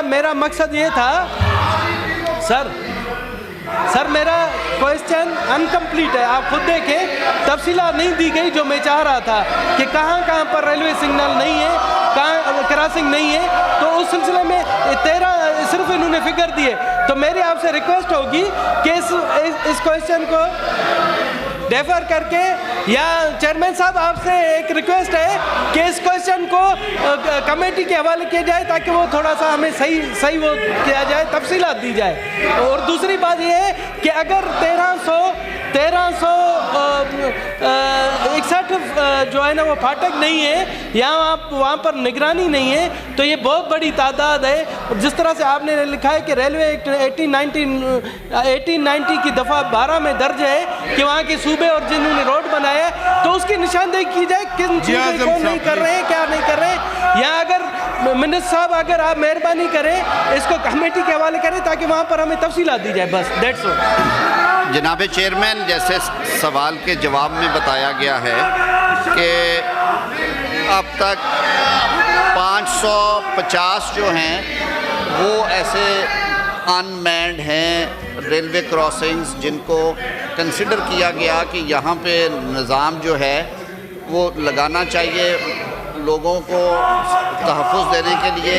میرا مقصد یہ تھا سر میرا کوئسچن انکمپلیٹ ہے. آپ خود دیکھیں تفصیلات نہیں دی گئی جو میں چاہ رہا تھا کہ کہاں پر ریلوے سگنل نہیں ہے, کہاں کراسنگ نہیں ہے. تو اس سلسلے میں 13 صرف انہوں نے فگر دیے. تو میری آپ سے ریکویسٹ ہوگی کہ اس کوئسچن کو ڈیفر کر کے, یا چیئرمین صاحب آپ سے ایک ریکویسٹ ہے کہ اس کوئسچن کو کمیٹی کے حوالے کیا جائے تاکہ وہ تھوڑا سا ہمیں صحیح وہ کیا جائے, تفصیلات دی جائے. اور دوسری بات یہ ہے کہ اگر 1361 جو ہے نا وہ پھاٹک نہیں ہے یا وہاں پر نگرانی نہیں ہے تو یہ بہت بڑی تعداد ہے. جس طرح سے آپ نے لکھا ہے کہ ریلوے ایکٹ 1890 کی دفعہ 12 میں درج ہے کہ وہاں کے صوبے اور جنہوں نے روڈ بنایا ہے تو اس کی نشاندہی کی جائے کن صوبے کو نہیں کر رہے ہیں, کیا نہیں کر رہے ہیں. یا اگر منسٹر صاحب اگر آپ مہربانی کریں اس کو کمیٹی کے حوالے کریں تاکہ وہاں پر ہمیں تفصیلات دی جائے. بس دیٹس آل. جناب چیئرمین, جیسے سوال کے جواب میں بتایا گیا ہے کہ اب تک 550 جو ہیں وہ ایسے ان مینڈ ہیں ریلوے کراسنگز جن کو کنسیڈر کیا گیا کہ یہاں پہ نظام جو ہے وہ لگانا چاہیے, لوگوں کو تحفظ دینے کے لیے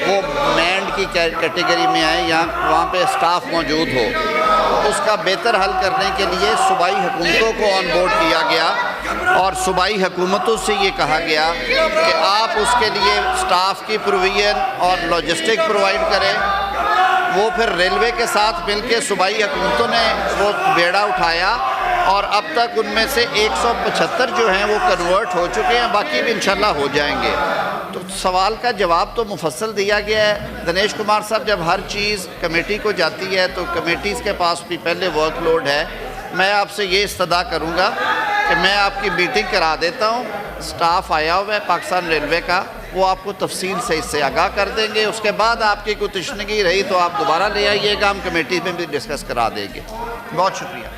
وہ مینڈ کی کیٹیگری میں آئے, یہاں وہاں پہ اسٹاف موجود ہو. اس کا بہتر حل کرنے کے لیے صوبائی حکومتوں کو آن بورڈ کیا گیا اور صوبائی حکومتوں سے یہ کہا گیا کہ آپ اس کے لیے اسٹاف کی پروویژن اور لاجسٹک پرووائڈ کریں. وہ پھر ریلوے کے ساتھ مل کے صوبائی حکومتوں نے وہ بیڑا اٹھایا اور اب تک ان میں سے 175 جو ہیں وہ کنورٹ ہو چکے ہیں, باقی بھی انشاءاللہ ہو جائیں گے. تو سوال کا جواب تو مفصل دیا گیا ہے. دنیش کمار صاحب, جب ہر چیز کمیٹی کو جاتی ہے تو کمیٹیز کے پاس بھی پہلے ورک لوڈ ہے. میں آپ سے یہ استدعا کروں گا کہ میں آپ کی میٹنگ کرا دیتا ہوں, سٹاف آیا ہوا ہے پاکستان ریلوے کا, وہ آپ کو تفصیل سے اس سے آگاہ کر دیں گے. اس کے بعد آپ کی کوئی تشنگی رہی تو آپ دوبارہ لے آئیے گا, ہم کمیٹی میں بھی ڈسکس کرا دیں گے. بہت شکریہ.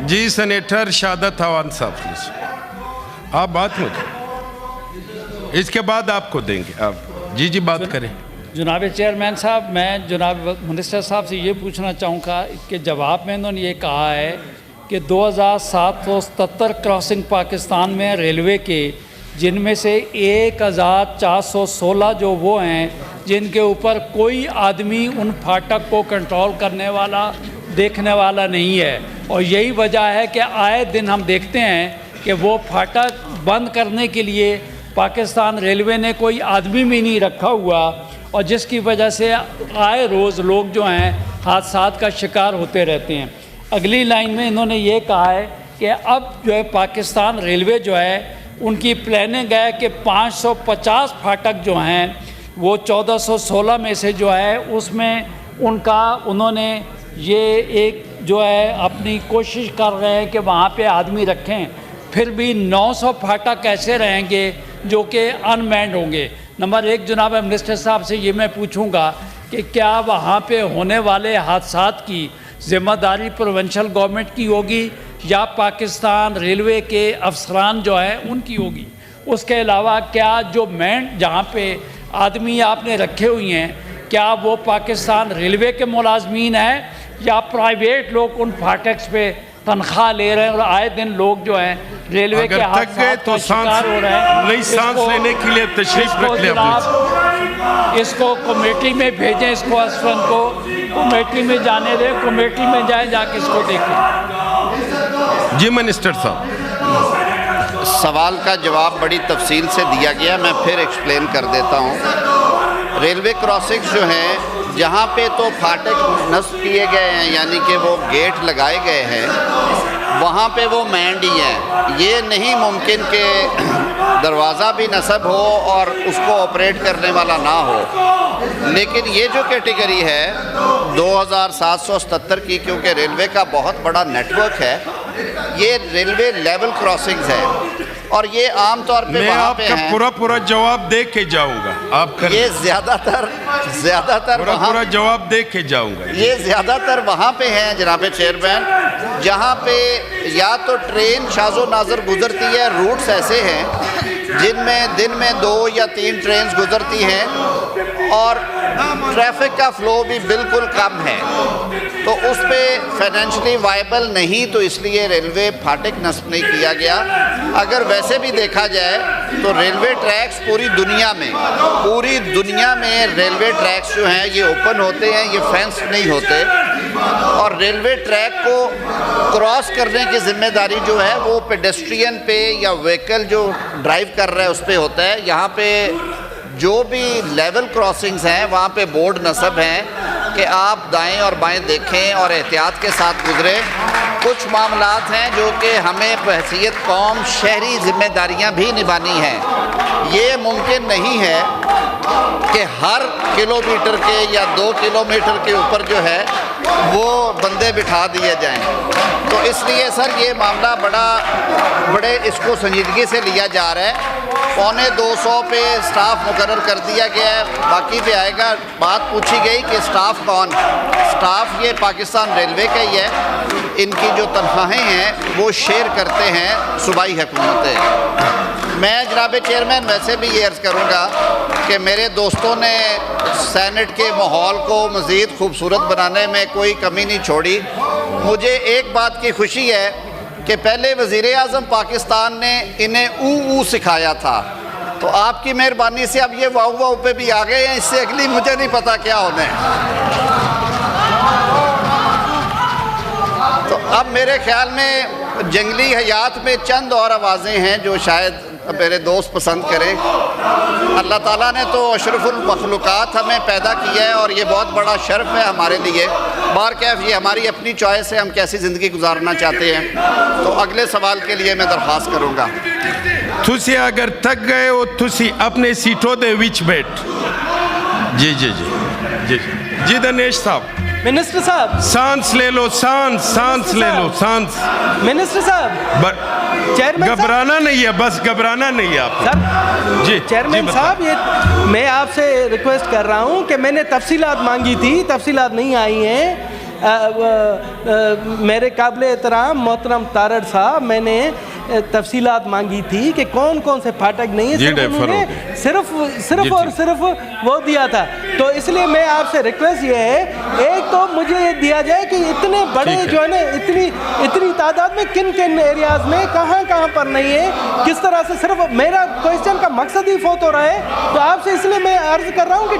جی سینیٹر شہادت عوان صاحب پلیز, آپ بات مجھے اس کے بعد آپ کو دیں گے. آپ جی بات کریں. जनाब चेयरमैन साहब, मैं जनाब मिनिस्टर साहब से ये पूछना चाहूँगा कि जवाब में इन्होंने ये कहा है कि 2777 क्रॉसिंग पाकिस्तान में रेलवे के, जिनमें से 1416 जो वो हैं जिनके ऊपर कोई आदमी उन फाटक को कंट्रोल करने वाला, देखने वाला नहीं है। और यही वजह है कि आए दिन हम देखते हैं कि वो फाटक बंद करने के लिए पाकिस्तान रेलवे ने कोई आदमी भी नहीं रखा हुआ, और जिसकी वजह से आए रोज़ लोग जो हैं हादसात का शिकार होते रहते हैं। अगली लाइन में इन्होंने ये कहा है कि अब जो है पाकिस्तान रेलवे जो है उनकी प्लानिंग है कि 550 फाटक जो हैं वो 1416 में से जो है उसमें उनका उन्होंने ये एक जो है अपनी कोशिश कर रहे हैं कि वहाँ पे आदमी रखें। फिर भी 900 फाटक ऐसे रहेंगे जो कि अनमैन्ड होंगे। नंबर एक, जनाब मिनिस्टर साहब से ये मैं पूछूंगा कि क्या वहाँ पे होने वाले हादसात की ज़िम्मेदारी प्रोविंशियल गवर्नमेंट की होगी या पाकिस्तान रेलवे के अफसरान जो हैं उनकी होगी? उसके अलावा क्या जो मैन जहाँ पे आदमी आपने रखे हुए हैं, क्या वो पाकिस्तान रेलवे के मुलाजमीन हैं या प्राइवेट लोग उन फाटक्स पे तनख्वाह ले रहे हैं? और आए दिन लोग जो हैं रेलवे के हादसात का शिकार हो रहे हैं। नई सांस लेने के लिए तशरीफ रख ले। इसको कमेटी में भेजें, इसको असफन को कमेटी में जाने दें, कमेटी में जाए, जाके इसको देखें। जी मिनिस्टर साहब, सवाल का जवाब बड़ी तफसील से दिया गया, मैं फिर एक्सप्लेन कर देता हूँ। रेलवे क्रॉसिंग्स जो हैं जहाँ पे तो फाटक नस्ब किए गए हैं, यानी कि वो गेट लगाए गए हैं, वहाँ पे वो मैंड ही हैं। ये नहीं मुमकिन कि दरवाज़ा भी नस्ब हो और उसको ऑपरेट करने वाला ना हो। लेकिन ये जो कैटेगरी है 2777 की, क्योंकि रेलवे का बहुत बड़ा नेटवर्क है, ये रेलवे लेवल क्रॉसिंग्स है और ये आम तौर पे वहाँ पे हैं। पूरा जवाब दे के जाऊंगा। आप ये ज़्यादातर पूरा जवाब दे के जाऊंगा। ये ज़्यादातर वहाँ पे हैं जनाब चेयरमैन, जहाँ पे या तो ट्रेन शाज़ो नाज़र गुजरती है। रूट्स ऐसे हैं जिनमें दिन में 2 या 3 ट्रेन गुजरती हैं और ट्रैफिक का फ़्लो भी बिल्कुल कम है, तो उस पर फाइनेंशली वायबल नहीं, तो इसलिए रेलवे फाटक नस्ब नहीं किया गया। अगर वैसे भी देखा जाए तो रेलवे ट्रैक्स पूरी दुनिया में रेलवे ट्रैक्स जो हैं ये ओपन होते हैं, ये फेंस नहीं होते। और रेलवे ट्रैक को क्रॉस करने की जिम्मेदारी जो है वो पेडेस्ट्रियन पे या व्हीकल जो ड्राइव कर रहा है उस पे होता है। यहाँ पे जो भी लेवल क्रॉसिंग्स हैं वहाँ पे बोर्ड नस्ब हैं कि आप दाएं और बाएं देखें और एहतियात के साथ गुजरें। कुछ मामलात हैं जो कि हमें बहैसियत कौम शहरी जिम्मेदारियां भी निभानी हैं। ये मुमकिन नहीं है कि हर किलोमीटर के या 2 किलोमीटर के ऊपर जो है वो बंदे बिठा दिए जाएं। तो इसलिए सर ये मामला बड़े इसको संजीदगी से लिया जा रहा है। 250 पे स्टाफ मुकर्रर कर दिया गया है, बाकी पे आएगा। बात पूछी गई कि स्टाफ कौन? स्टाफ ये पाकिस्तान रेलवे का ही है। इनकी जो तनख्वाहें हैं वो शेयर करते हैं सूबाई हुकूमतें। मैं जनाब चेयरमैन वैसे भी ये अर्ज़ करूँगा कि मेरे दोस्तों ने सेनेट के माहौल को मज़ीद खूबसूरत बनाने में कोई कमी नहीं छोड़ी। मुझे एक बात की खुशी है कि पहले वज़ीर आज़म पाकिस्तान ने इन्हें ऊ सिखाया था, तो आपकी मेहरबानी से अब ये वाऊ वाऊ पे भी आ गए हैं। इससे अगली मुझे नहीं पता क्या होना है। तो अब मेरे ख्याल में जंगली हयात में चंद और आवाज़ें हैं जो शायद मेरे दोस्त पसंद करें। अल्लाह ताला ने तो अशरफुल मखलूक़ात हमें पैदा किया है और ये बहुत बड़ा शर्फ है हमारे लिए। बारकैफ ये हमारी अपनी चॉइस है, हम कैसी ज़िंदगी गुजारना चाहते हैं। तो अगले सवाल के लिए मैं दरख्वास्त करूँगा। तुसी अगर थक गए हो तुसी अपने सीटों दे विच बैठ। जी दिनेश साहब। मिनिस्टर साहब सांस ले लो, सांस ले लो, सांस। मिनिस्टर साहब, चेयरमैन घबराना नहीं है, बस घबराना नहीं है आप सर। जी चेयरमैन साहब, ये मैं आपसे रिक्वेस्ट कर रहा हूँ कि मैंने तफसीलात मांगी थी, तफसीलात नहीं आई हैं। मेरे काबिल एहतराम मोहतरम तारड़ साहब, मैंने तफसीलात मांगी थी कि कौन कौन से फाटक नहीं है, सिर्फ उन्होंने सिर्फ और सिर्फ वो दिया था। तो इसलिए मैं आपसे रिक्वेस्ट ये है, एक तो मुझे ये दिया जाए कि इतने बड़े जो है ना, इतनी तादाद में किन किन एरियाज में कहाँ पर नहीं है, किस तरह से, सिर्फ मेरा क्वेश्चन का मकसद ही फोत हो रहा है। तो आपसे इसलिए मैं अर्ज कर रहा हूँ कि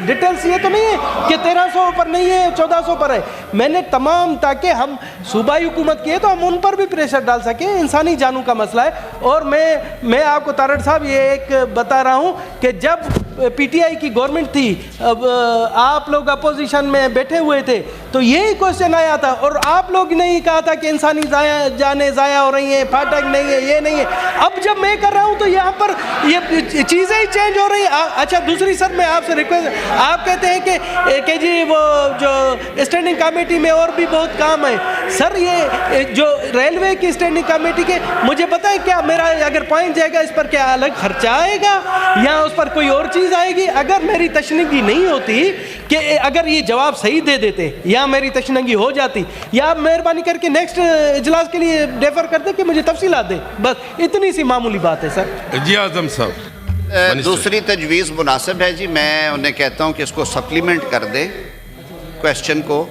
डिटेल्स ये तो नहीं है कि 1300 पर नहीं है, 1400 पर है, मैंने तमाम, ताकि हम सूबाई हुकूमत की है तो हम उन पर भी प्रेशर डाल सकें, इंसानी जानों का मसला है। और मैं आपको तारड़ साहब ये एक बता रहा हूँ कि जब पीटीआई की गवर्नमेंट थी, अब आप लोग अपोजिशन में बैठे हुए थे, तो यही क्वेश्चन आया था और आप लोग ने ही कहा था कि इंसानी जानें ज़ाया हो रही हैं, फाटक नहीं है, ये नहीं है। अब जब मैं कर रहा हूँ तो यहाँ पर ये चीज़ें ही चेंज हो रही हैं। अच्छा, दूसरी सर मैं आपसे रिक्वेस्ट, आप कहते हैं कि जी वो जो स्टैंडिंग कमेटी में और भी बहुत काम है। सर ये जो रेलवे की स्टैंडिंग कमेटी के, मुझे पता है क्या मेरा अगर पॉइंट जाएगा इस पर क्या अलग खर्चा आएगा या उस पर कोई और चीज़ आएगी? अगर मेरी तशनीगी नहीं होती, कि अगर ये जवाब सही दे देते या मेरी तशनीगी हो जाती, या आप मेहरबानी करके नेक्स्ट इजलास के लिए डेफर कर दे कि मुझे तफसीलात दे, बस इतनी सी मामूली बात है सर। जी आजम साहब, दूसरी तजवीज़ मुनासिब है जी, मैं उन्हें कहता हूँ कि इसको सप्लीमेंट कर दें क्वेश्चन को,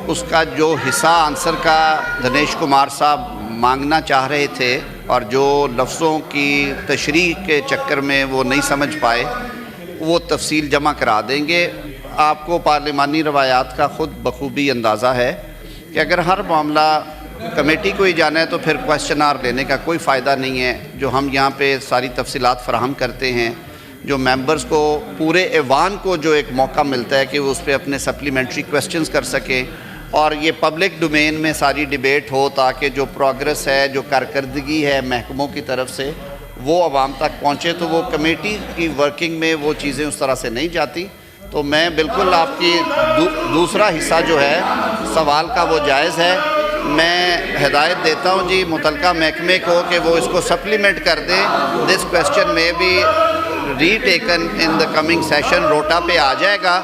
उसका जो हिस्सा आंसर का दिनेश कुमार साहब मांगना चाह रहे थे और जो लफ्ज़ों की तशरीह के चक्कर में वो नहीं समझ पाए, वो तफसील जमा करा देंगे। आपको पार्लिमानी रवायात का ख़ुद बखूबी अंदाज़ा है कि अगर हर मामला कमेटी को ही जाना है तो फिर क्वेश्चन आवर लेने का कोई फ़ायदा नहीं है। जो हम यहाँ पे सारी तफसीलात फराहम करते हैं, जो मेंबर्स को, पूरे ऐवान को जो एक मौका मिलता है कि वो उस पर अपने सप्लीमेंट्री क्वेश्चंस कर सकें और ये पब्लिक डोमेन में सारी डिबेट हो, ताकि जो प्रोग्रेस है, जो कारकर्दगी है महकमों की तरफ से, वो आवाम तक पहुँचे। तो वो कमेटी की वर्किंग में वो चीज़ें उस तरह से नहीं जाती। तो मैं बिल्कुल आपकी दूसरा हिस्सा जो है सवाल का वो जायज़ है। मैं हिदायत देता हूँ जी मुतलका महकमे को कि वो इसको सप्लीमेंट कर दें। दिस क्वेश्चन में भी रीटेकन इन द कमिंग सेशन, रोटा पे आ जाएगा।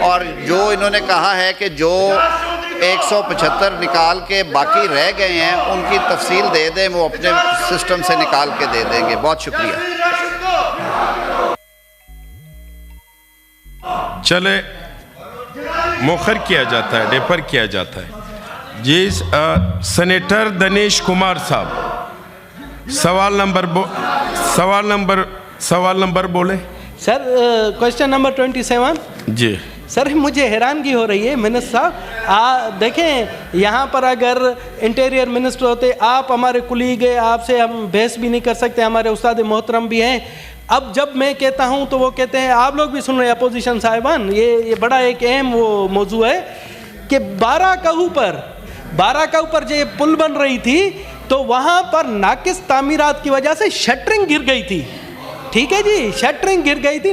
और जो इन्होंने कहा है कि जो 175 निकाल के बाकी रह गए हैं उनकी तफसील दे दें, वो अपने सिस्टम से निकाल के दे देंगे। बहुत शुक्रिया। चले, मुखर किया जाता है, डेफर किया जाता है। जी सेनेटर दिनेश कुमार साहब, सवाल नंबर बोले सर। Question number 27। जी सर, मुझे हैरानगी हो रही है मिनिस्टर साहब, देखें यहाँ पर अगर इंटीरियर मिनिस्टर होते, आप हमारे कुलीग है, आपसे हम बहस भी नहीं कर सकते, हमारे उस्ताद मोहतरम भी हैं। अब जब मैं कहता हूँ तो वो कहते हैं, आप लोग भी सुन रहे हैं अपोजिशन साहिबान, ये बड़ा एक अहम वो मौजू है कि 12 कहू पर जो ये पुल बन रही थी तो वहाँ पर नाकिस तामीरात की वजह से शटरिंग गिर गई थी। ठीक है जी, शटरिंग गिर गई थी।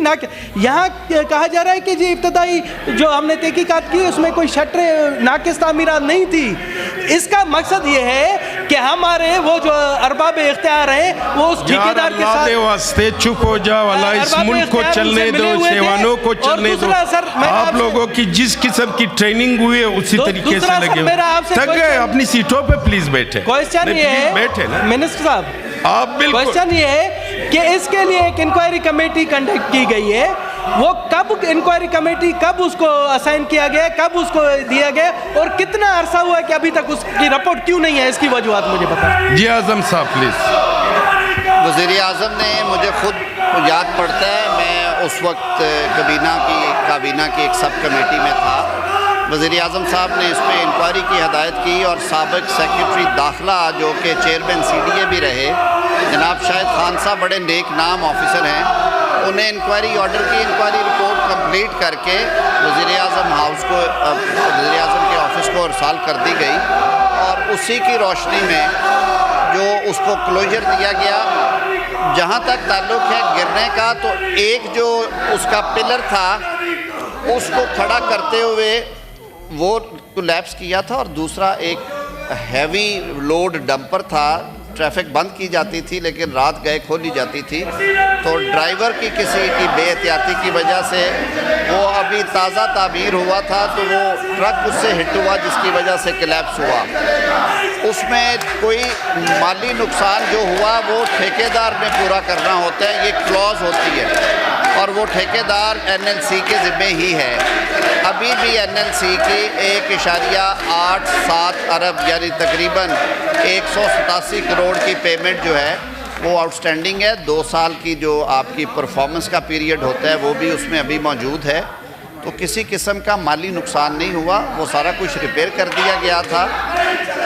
यहाँ कहा जा रहा है कि जी इब्तदाई जो हमने तहकीकात की उसमें कोई शटर नाकिस तामीरात नहीं थी। इसका मकसद ये है कि हमारे वो जो अरबाब इख्तियार हैं वो उस ठेकेदार के साथ वास्ते चुप हो जाओ, अल्लाह इस मुल्क को चलने दो, शेवानों को चलने दो। आप लोगों की जिस किस्म की ट्रेनिंग हुई है उसी तरीके से लगे थक गए, अपनी सीटों पे प्लीज बैठे। क्वेश्चन ये है, बैठे ना मिनिस्टर साहब, आप बिल्कुल, क्वेश्चन ये है कि इसके लिए एक इंक्वायरी कमेटी कंडक्ट की गई है, वो कब इंक्वायरी कमेटी कब उसको असाइन किया गया, कब उसको दिया गया और कितना अरसा हुआ है कि अभी तक उसकी रिपोर्ट क्यों नहीं है, इसकी वजूहत मुझे बताएं। जी आजम साहब प्लीज। वज़ीर आज़म ने, मुझे खुद याद पड़ता है, मैं उस वक्त काबीना की एक सब कमेटी में था। वज़ीर आज़म साहब ने इस पर इंक्वायरी की हिदायत की और साबिक सेक्रेटरी दाखिला जो कि चेयरमैन CDA भी रहे, जनाब शाहिद खान साहब, बड़े नेक नाम ऑफिसर हैं, उन्हें इंक्वायरी ऑर्डर की, इंक्वायरी रिपोर्ट कंप्लीट करके वज़ीर आज़म हाउस को, वज़ीर आज़म के ऑफिस को इरसाल कर दी गई और उसी की रोशनी में जो उसको क्लोजर दिया गया। जहाँ तक ताल्लुक़ है गिरने का, तो एक जो उसका पिलर था उसको खड़ा करते हुए वो कोलैप्स किया था और दूसरा एक हैवी लोड डंपर था ट्रैफिक बंद की जाती थी लेकिन रात गए खोली जाती थी, तो ड्राइवर की किसी की बेहतियाती की वजह से वो अभी ताज़ा तामीर हुआ था तो वो ट्रक उससे हिट हुआ जिसकी वजह से कोलैप्स हुआ। उसमें कोई माली नुकसान जो हुआ वो ठेकेदार ने पूरा करना होता है, ये क्लॉज होती है और वो ठेकेदार NLC के ज़िम्मे ही है। अभी भी NLC की 1.87 अरब यानी तकरीबन 187 करोड़ की पेमेंट जो है वो आउटस्टैंडिंग है। 2 साल की जो आपकी परफॉर्मेंस का पीरियड होता है वो भी उसमें अभी मौजूद है, तो किसी किस्म का माली नुकसान नहीं हुआ, वो सारा कुछ रिपेयर कर दिया गया था।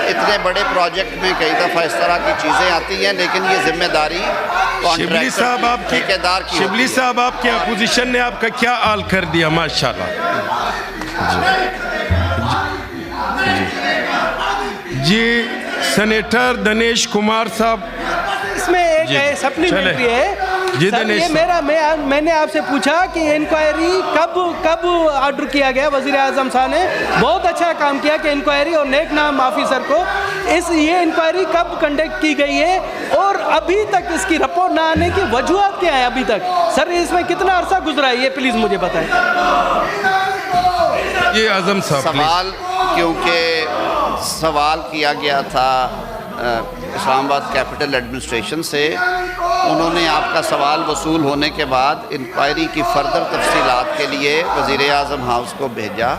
इतने बड़े प्रोजेक्ट में कई दफ़ा इस तरह की चीज़ें आती हैं, लेकिन ये जिम्मेदारी शिबली साहब आपकी ठेकेदार की शिबली साहब आपके अपोजिशन ने आपका क्या हाल कर दिया माशाल्लाह। जी सेनेटर दिनेश कुमार साहब, इसमें एक सप्लीमेंट्री है जी सर, दिनेश ये मैंने आपसे पूछा कि इंक्वायरी कब ऑर्डर किया गया। वज़ीर आज़म साहब ने बहुत अच्छा काम किया कि इंक्वायरी और नेक नाम ऑफिसर को ये इंक्वायरी कब कंडक्ट की गई है और अभी तक इसकी रिपोर्ट ना आने की वजूहत क्या है अभी तक? सर इसमें कितना अरसा गुजरा है ये प्लीज़ मुझे बताएं। ये आज़म साहब सवाल, क्योंकि सवाल किया गया था इस्लामाबाद कैपिटल एडमिनिस्ट्रेशन से, उन्होंने आपका सवाल वसूल होने के बाद इंक्वायरी की फ़र्दर तफसीलात के लिए वज़ीर आज़म हाउस को भेजा।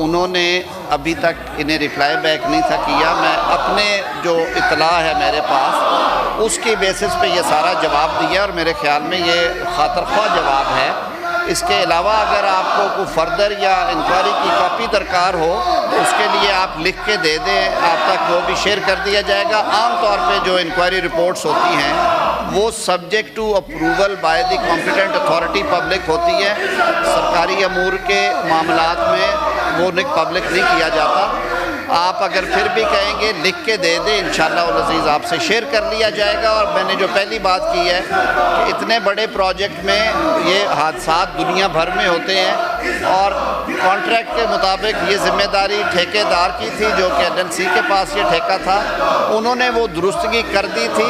उन्होंने अभी तक इन्हें रिप्लाई बैक नहीं था किया। मैं अपने जो इतला है मेरे पास उसकी बेसिस पे ये सारा जवाब दिया और मेरे ख़्याल में ये खातरख्वाह जवाब है। इसके अलावा अगर आपको कोई फर्दर या इंक्वायरी की कॉपी दरकार हो तो उसके लिए आप लिख के दे दें, आप तक वो भी शेयर कर दिया जाएगा। आम तौर पे जो इंक्वायरी रिपोर्ट्स होती हैं वो subject to approval by the competent authority public होती है। सरकारी अमूर के मामलात में वो पब्लिक नहीं किया जाता। आप अगर फिर भी कहेंगे लिख के दे दें, इंशाअल्लाह अज़ीज़ आपसे शेयर कर लिया जाएगा। और मैंने जो पहली बात की है कि इतने बड़े प्रोजेक्ट में ये हादसात दुनिया भर में होते हैं और कॉन्ट्रैक्ट के मुताबिक ये ज़िम्मेदारी ठेकेदार की थी जो कि NLC के पास ये ठेका था, उन्होंने वो दुरुस्तगी कर दी थी।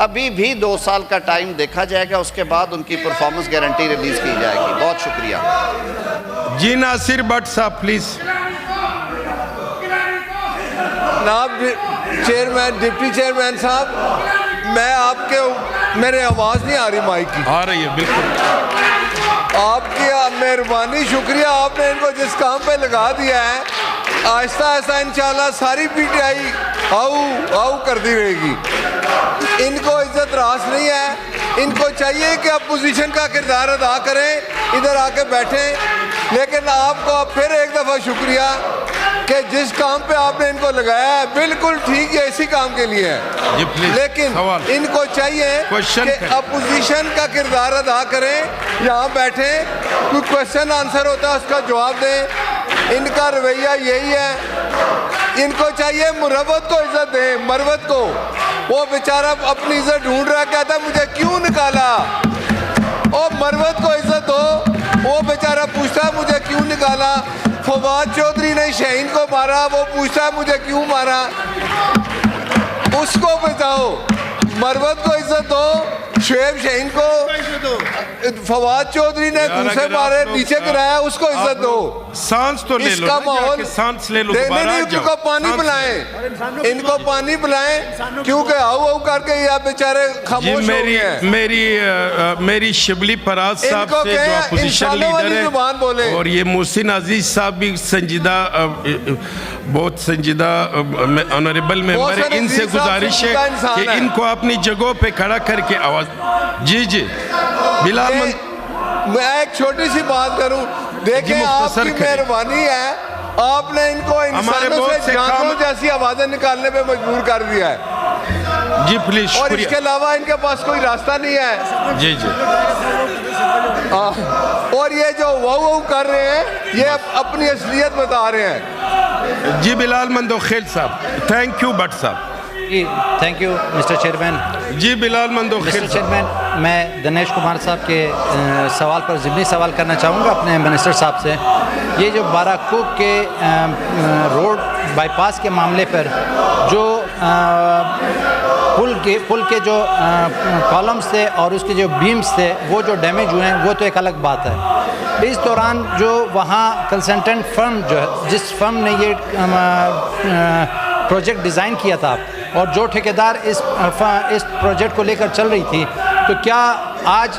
अभी भी 2 साल का टाइम देखा जाएगा, उसके बाद उनकी परफॉर्मेंस गारंटी रिलीज़ की जाएगी। बहुत शुक्रिया। जी नासिर भट्ट साहब प्लीज़। जनाब चेयरमैन, डिप्टी चेयरमैन साहब, मैं आपके मेरे आवाज़ नहीं आ रही माइक की? आ रही है बिल्कुल। आपकी मेहरबानी, शुक्रिया, आपने इनको जिस काम पे लगा दिया है, आहिस्ता आहिस्ता इंशाल्लाह सारी PTI आऊ करती रहेगी। इनको इज्जत रास नहीं है, इनको चाहिए कि अपोजिशन का किरदार अदा करें, इधर आके बैठें। लेकिन आपको फिर एक दफ़ा शुक्रिया कि जिस काम पे आपने इनको लगाया है बिल्कुल ठीक है, इसी काम के लिए है। लेकिन इनको चाहिए कि अपोजिशन का किरदार अदा करें, यहाँ बैठे, कोई क्वेश्चन आंसर होता है उसका जवाब दें। इनका रवैया यही है। इनको चाहिए मुरवत को इज्जत दें, मरवत को। वो बेचारा अपनी इज्जत ढूंढ रहा, कहता मुझे क्यों निकाला। और मरवत को इज्जत दो, वो बेचारा पूछता मुझे क्यों निकाला। फवाद चौधरी ने शाहीन को मारा, वो पूछता है मुझे क्यों मारा। उसको बचाओ, मरवत को इज्जत दो। शुएब शाहीन को फवाद चौधरी ने दूसरे मारे, नीचे गिराया, उसको इज्जत दो। सांस तो ले लो, इसका माहौल सांस ले लो, इनको पानी पिलाएं, इनको पानी पिलाएं, क्योंकि आओ करके ये बेचारे खामोश हो गए हैं। मेरी शिबली फराज साहब से जो अपोजिशन लीडर है और ये मोहसिन अजीज साहब भी संजीदा, बहुत संजीदा ऑनरेबल मेंबर है, इनसे गुजारिश है कि इनको अपनी जगहों पे खड़ा करके आवाज। जी बिलाल, मैं एक छोटी सी बात करूं, देखें आपकी मेहरबानी है, आपने इनको इंसानों से जानवरों जैसी आवाजें निकालने पे मजबूर कर दिया है। जी प्लीज। और इसके अलावा इनके पास कोई रास्ता नहीं है। जी और ये जो वाऊ कर रहे हैं ये अपनी असलियत बता रहे हैं। जी बिलाल मंदोखेल साहब, थैंक यू भट्ट साहब। जी थैंक यू मिस्टर चेयरमैन। जी बिलाल मंदोखेल मिस्टर चेयरमैन, मैं दिनेश कुमार साहब के सवाल पर ज़िमनी सवाल करना चाहूँगा अपने मिनिस्टर साहब से। ये जो बाराकूक के रोड बाईपास के मामले पर जो پل کے جو کالمز تھے اور اس کے جو بیمز تھے وہ جو ڈیمیج ہوئے ہیں وہ تو ایک الگ بات ہے. اس دوران جو وہاں کنسلٹنٹ فرم جو ہے جس فرم نے یہ پروجیکٹ ڈیزائن کیا تھا اور جو ٹھیکیدار اس پروجیکٹ کو لے کر چل رہی تھی, تو کیا آج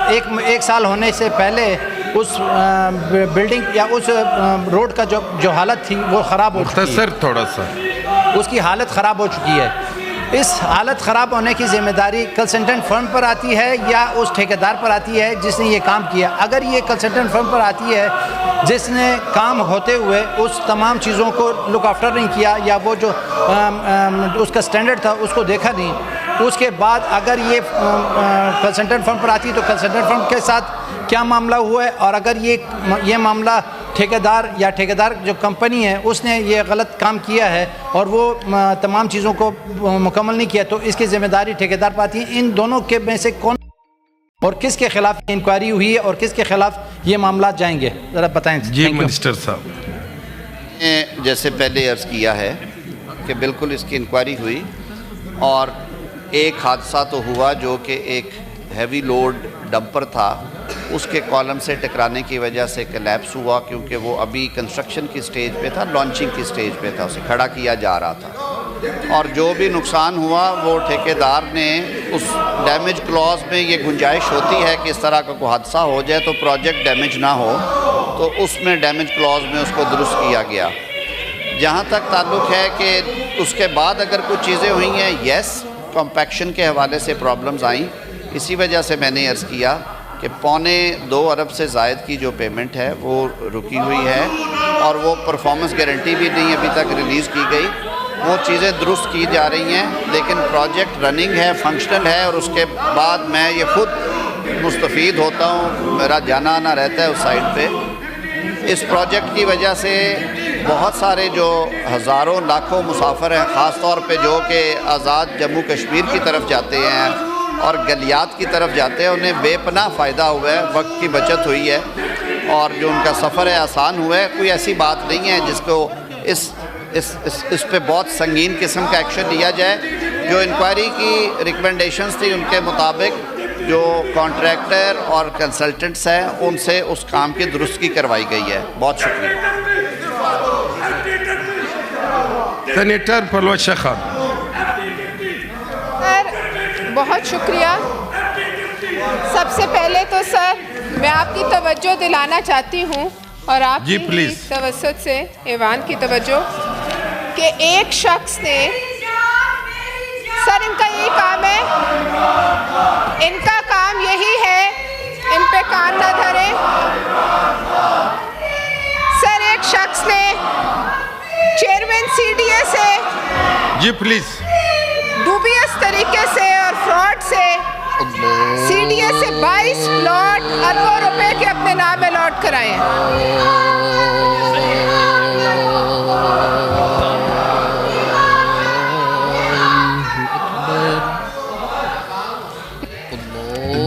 ایک سال ہونے سے پہلے اس بلڈنگ یا اس روڈ کا جو حالت تھی وہ خراب ہو چکی ہے, مختصر تھوڑا سا, اس کی حالت خراب ہو چکی ہے. اس حالت خراب ہونے کی ذمہ داری کنسلٹنٹ فرم پر آتی ہے یا اس ٹھیکیدار پر آتی ہے جس نے یہ کام کیا؟ اگر یہ کنسلٹنٹ فرم پر آتی ہے جس نے کام ہوتے ہوئے اس تمام چیزوں کو لک آفٹر نہیں کیا یا وہ جو اس کا سٹینڈرڈ تھا اس کو دیکھا نہیں, اس کے بعد اگر یہ کنسلٹنٹ فرم پر آتی ہے تو کنسلٹنٹ فرم کے ساتھ کیا معاملہ ہوا ہے, اور اگر یہ معاملہ ٹھیکیدار جو کمپنی ہے اس نے یہ غلط کام کیا ہے اور وہ تمام چیزوں کو مکمل نہیں کیا, تو اس کی ذمہ داری ٹھیکیدار پر آتی ہے. ان دونوں کے میں سے کون اور کس کے خلاف انکوائری ہوئی ہے اور کس کے خلاف یہ معاملات جائیں گے, ذرا بتائیں. جی منسٹر صاحب. جیسے پہلے عرض کیا ہے کہ بالکل اس کی انکوائری ہوئی اور ایک حادثہ تو ہوا جو کہ ایک ہیوی لوڈ ڈمپر تھا, اس کے کالم سے ٹکرانے کی وجہ سے کلیپس ہوا, کیونکہ وہ ابھی کنسٹرکشن کی سٹیج پہ تھا, لانچنگ کی سٹیج پہ تھا, اسے کھڑا کیا جا رہا تھا. اور جو بھی نقصان ہوا وہ ٹھیکیدار نے اس ڈیمیج کلوز میں یہ گنجائش ہوتی ہے کہ اس طرح کا کوئی حادثہ ہو جائے تو پروجیکٹ ڈیمیج نہ ہو, تو اس میں ڈیمیج کلوز میں اس کو درست کیا گیا. جہاں تک تعلق ہے کہ اس کے بعد اگر کچھ چیزیں ہوئی ہیں, یس کمپیکشن کے حوالے سے پرابلمز آئیں, اسی وجہ سے میں نے عرض کیا کہ 2.25 ارب سے زائد کی جو پیمنٹ ہے وہ رکی ہوئی ہے اور وہ پرفارمنس گارنٹی بھی نہیں ابھی تک ریلیز کی گئی. وہ چیزیں درست کی جا رہی ہیں, لیکن پروجیکٹ رننگ ہے, فنکشنل ہے, اور اس کے بعد میں یہ خود مستفید ہوتا ہوں, میرا جانا آنا رہتا ہے اس سائٹ پہ. اس پروجیکٹ کی وجہ سے بہت سارے جو ہزاروں لاکھوں مسافر ہیں, خاص طور پہ جو کہ آزاد جموں کشمیر کی طرف جاتے ہیں اور گلیات کی طرف جاتے ہیں, انہیں بے پناہ فائدہ ہوا ہے, وقت کی بچت ہوئی ہے اور جو ان کا سفر ہے آسان ہوا ہے. کوئی ایسی بات نہیں ہے جس کو اس پہ بہت سنگین قسم کا ایکشن لیا جائے. جو انکوائری کی ریکمنڈیشنز تھی ان کے مطابق جو کانٹریکٹر اور کنسلٹنٹس ہیں ان سے اس کام کی درستگی کروائی گئی ہے. بہت شکریہ. سینیٹر پلوشہ خان. بہت شکریہ. سب سے پہلے تو سر میں آپ کی توجہ دلانا چاہتی ہوں اور آپ کی توسط سے ایوان کی توجہ کہ ایک شخص نے, سر ان کا یہی کام ہے, ان کا کام یہی ہے, ان پہ کان نہ دھریں. سر ایک شخص نے چیئرمین CDA سے جی پلیز ڈوبیس طریقے سے اور فراڈ سے CDA سے 22 پلاٹ اربوں روپے کے اپنے نام الاٹ کرائے ہیں.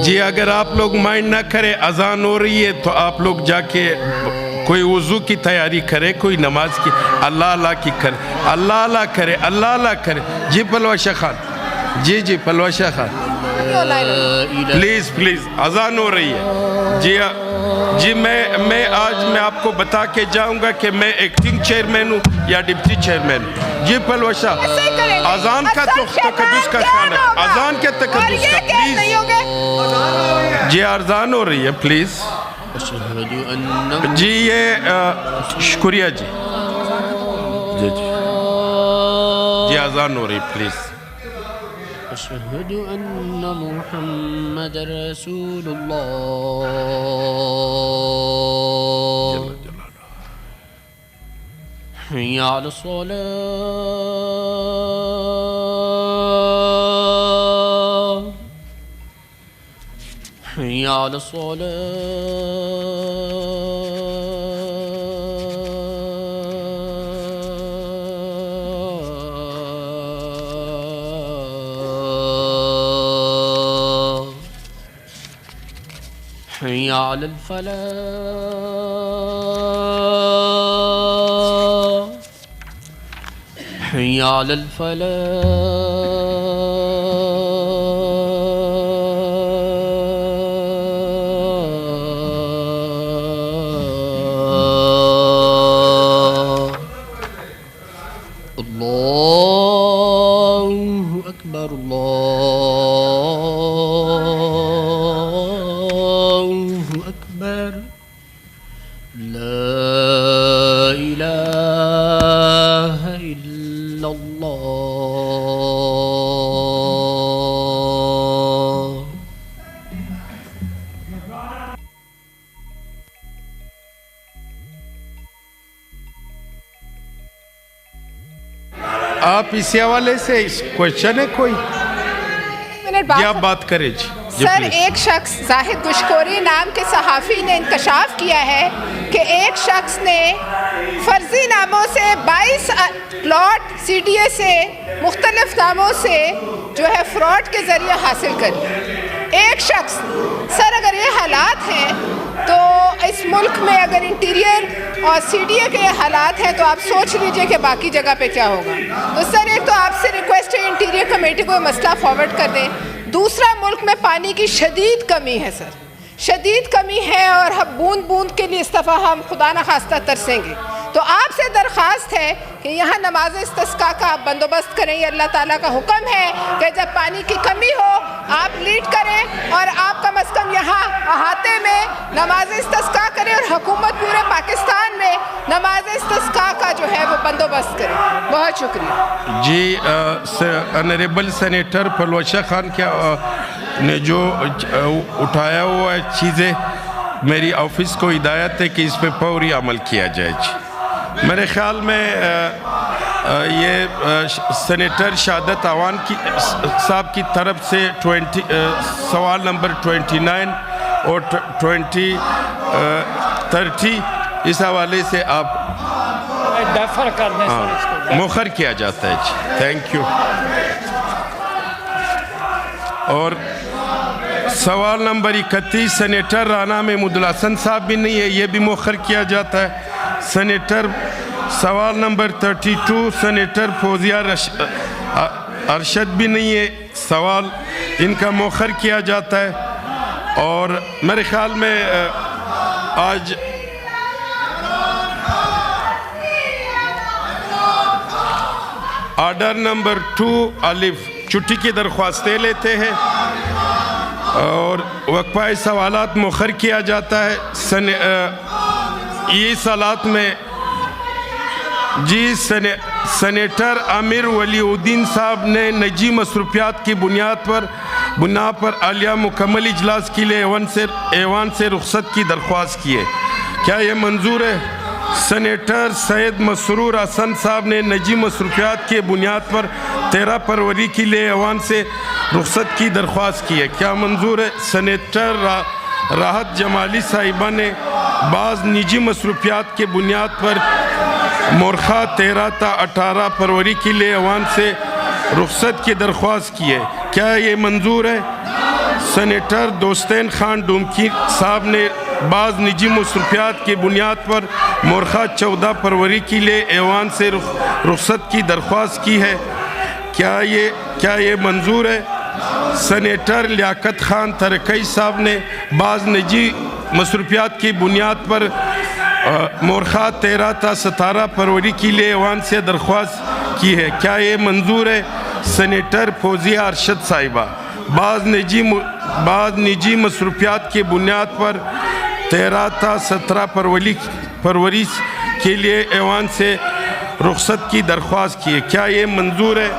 جی اگر آپ لوگ مائنڈ نہ کرے, اذان ہو رہی ہے تو آپ لوگ جا کے کوئی وضو کی تیاری کرے, کوئی نماز کی اللہ اللہ کی کرے, اللہ اللہ کرے, اللہ اللہ کرے. جی پلوشہ خان, جی پلوشہ خان پلیز اذان ہو رہی ہے. جی میں آج میں آپ کو بتا کے جاؤں گا کہ میں ایکٹنگ چیئرمین ہوں یا ڈپٹی چیئرمین. جی پلوشہ, اذان کا تقدس کا خیال ہے, اذان کے تقدس کا پلیز. جی اذان ہو رہی ہے پلیز. جی یہ شکریہ. جی اذان ہو رہی پلیز. أشهد أن محمد رسول الله حي على الصلاة حي على حي على الفلاح حي على الفلاح أكبر لا إله إلا الله. آپ اسی حوالے سے کوشچن ہے کوئی منٹ جی آپ بات کریں جی سر ایک شخص زاہد گشکوری نام کے صحافی نے انکشاف کیا ہے کہ ایک شخص نے فرضی ناموں سے 22 پلاٹ سی ڈی اے سے مختلف ناموں سے جو ہے فراڈ کے ذریعے حاصل کر لی. ایک شخص. سر اگر یہ حالات ہیں تو اس ملک میں اگر انٹیریئر اور سی ڈی اے کے حالات ہیں تو آپ سوچ لیجئے کہ باقی جگہ پہ کیا ہوگا. تو سر ایک تو آپ سے ریکویسٹ ہے انٹیریئر کمیٹی کو مسئلہ فارورڈ کر دیں. دوسرا ملک میں پانی کی شدید کمی ہے سر, شدید کمی ہے اور ہم بوند بوند کے لیے اس دفعہ ہم خدا نخواستہ ترسیں گے. تو آپ سے درخواست ہے کہ یہاں نماز استسقاء کا آپ بندوبست کریں. یہ اللہ تعالیٰ کا حکم ہے کہ جب پانی کی کمی ہو آپ لیڈ کریں اور آپ کم از کم یہاں احاطے میں نماز استسقاء کریں اور حکومت پورے پاکستان میں نماز استسقاء کا جو ہے وہ بندوبست کریں. بہت شکریہ. جی آنریبل سینیٹر پلوشہ خان کیا نے جو اٹھایا ہوا چیزیں میری آفس کو ہدایت ہے کہ اس پہ فوری عمل کیا جائے. جی میرے خیال میں یہ سینیٹر شہادت عوان صاحب کی طرف سے سوال نمبر 29 اور 30 اس حوالے سے آپ ڈیفر کرنے سے مؤخر کیا جاتا ہے. جی تھینک یو. اور سوال نمبر 31 سینیٹر رانا محمود الحسن صاحب بھی نہیں ہے, یہ بھی مؤخر کیا جاتا ہے. سینیٹر سوال نمبر 32 سینیٹر فوزیہ ارشد بھی نہیں ہے, سوال ان کا مؤخر کیا جاتا ہے. اور میرے خیال میں آج آرڈر نمبر 2 الف چھٹی کی درخواستیں لیتے ہیں اور وقفہ سوالات مؤخر کیا جاتا ہے. یہ سوالات میں جی سینیٹر امیر ولی الدین صاحب نے نجی مصروفیات کی بنا پر عالیہ مکمل اجلاس کے لیے ایوان سے رخصت کی درخواست کی ہے. کیا یہ منظور ہے؟ سینیٹر سید مسرور حسن صاحب نے نجی مصروفیات کے بنیاد پر 13 فروری کے لیے ایوان سے رخصت کی درخواست کی ہے. کیا منظور ہے؟ سینیٹر راحت جمالی صاحبہ نے بعض نجی مصروفیات کے بنیاد پر مورخہ 13 تا 18 فروری کے لیے ایوان سے رخصت کی درخواست کی ہے. کیا یہ منظور ہے؟ سینیٹر دوستین خان ڈومکی صاحب نے بعض نجی مصروفیات کی بنیاد پر مورخہ 14 فروری کے لیے ایوان سے رخصت کی درخواست کی ہے. کیا یہ منظور ہے؟ سینیٹر لیاقت خان ترکی صاحب نے بعض نجی مصروفیات کی بنیاد پر مورخہ 13 تا 17 فروری کے لیے ایوان سے درخواست کی ہے. کیا یہ منظور ہے؟ سینیٹر فوزیہ ارشد صاحبہ بعض نجی مصروفیات کی بنیاد پر 13 تا 17 فروری کے لیے ایوان سے رخصت کی درخواست کی ہے. کیا یہ منظور ہے؟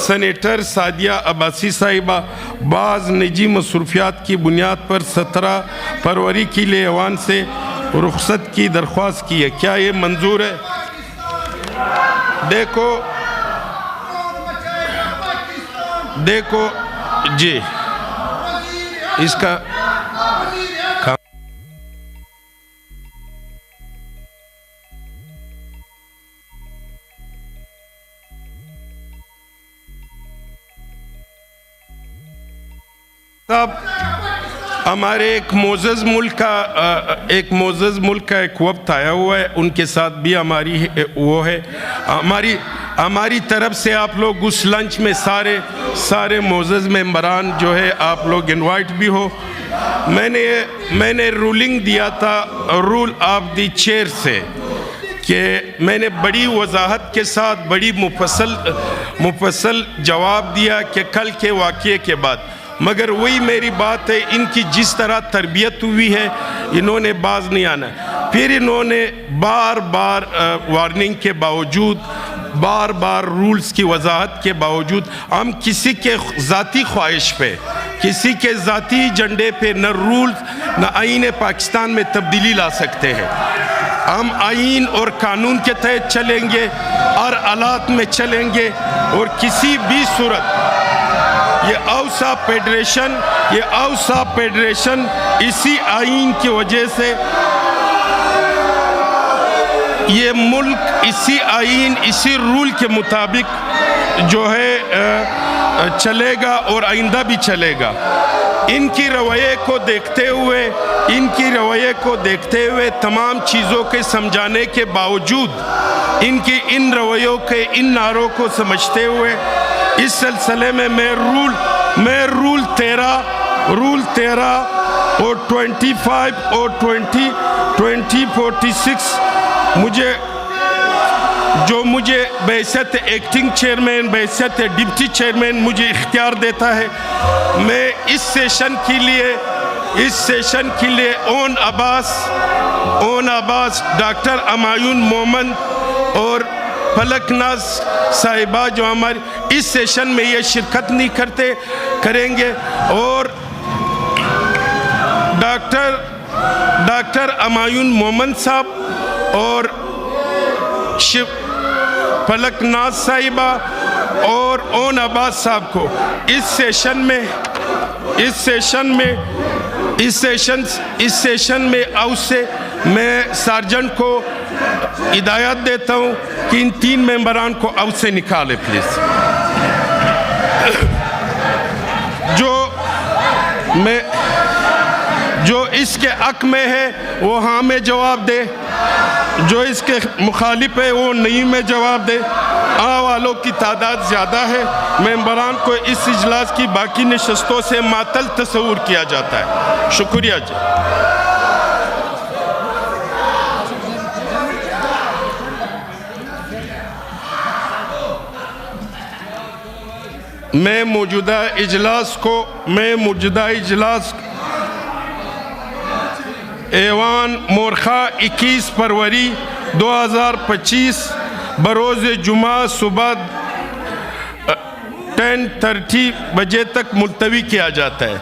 سینیٹر سعدیہ عباسی صاحبہ بعض نجی مصروفیات کی بنیاد پر 17 فروری کے لیے ایوان سے رخصت کی درخواست کی ہے. کیا یہ منظور ہے؟ دیکھو جی اس کا صاحب ہمارے ایک معزز ملک کا ایک وقت آیا ہوا ہے, ان کے ساتھ بھی ہماری وہ ہے ہماری طرف سے آپ لوگ اس لنچ میں سارے معزز ممبران جو ہے آپ لوگ انوائٹ بھی ہو. میں نے رولنگ دیا تھا رول آف دی چیئر سے کہ میں نے بڑی وضاحت کے ساتھ بڑی مفصل جواب دیا کہ کل کے واقعے کے بعد, مگر وہی میری بات ہے, ان کی جس طرح تربیت ہوئی ہے انہوں نے باز نہیں آنا ہے. پھر انہوں نے بار بار وارننگ کے باوجود, بار بار رولز کی وضاحت کے باوجود, ہم کسی کے ذاتی خواہش پہ, کسی کے ذاتی ایجنڈے پہ نہ رولز نہ آئین پاکستان میں تبدیلی لا سکتے ہیں. ہم آئین اور قانون کے تحت چلیں گے, ہر حالات میں چلیں گے, اور کسی بھی صورت یہ اوسا فیڈریشن اسی آئین کی وجہ سے, یہ ملک اسی آئین اسی رول کے مطابق جو ہے چلے گا اور آئندہ بھی چلے گا. ان کی رویے کو دیکھتے ہوئے تمام چیزوں کے سمجھانے کے باوجود, ان کی ان رویوں کے ان نعروں کو سمجھتے ہوئے, اس سلسلے میں میں رول 13 اور 25 اور 2046 مجھے بحیثیت ایکٹنگ چیئرمین, بحیثیت ڈپٹی چیئرمین مجھے اختیار دیتا ہے. میں اس سیشن کے لیے اون عباس, ڈاکٹر ہمایون مومن اور فلک ناز صاحبہ جو ہمارے اس سیشن میں یہ شرکت نہیں کریں گے, اور ڈاکٹر ہمایون مومن صاحب اور فلک ناز صاحبہ اور اون عباس صاحب کو اس سیشن میں آؤ سے میں سارجنٹ کو ہدایت دیتا ہوں کہ ان 3 ممبران کو آؤ سے نکالے پلیز. جو اس کے حق میں ہے وہ ہاں میں جواب دے, جو اس کے مخالف ہے وہ نہیں میں جواب دے. والوں کی تعداد زیادہ ہے, ممبران کو اس اجلاس کی باقی نشستوں سے معطل تصور کیا جاتا ہے. شکریہ جی. میں موجودہ اجلاس ایوان مورخہ 21 فروری 2025 بروز جمعہ صبح 10:30 بجے تک ملتوی کیا جاتا ہے.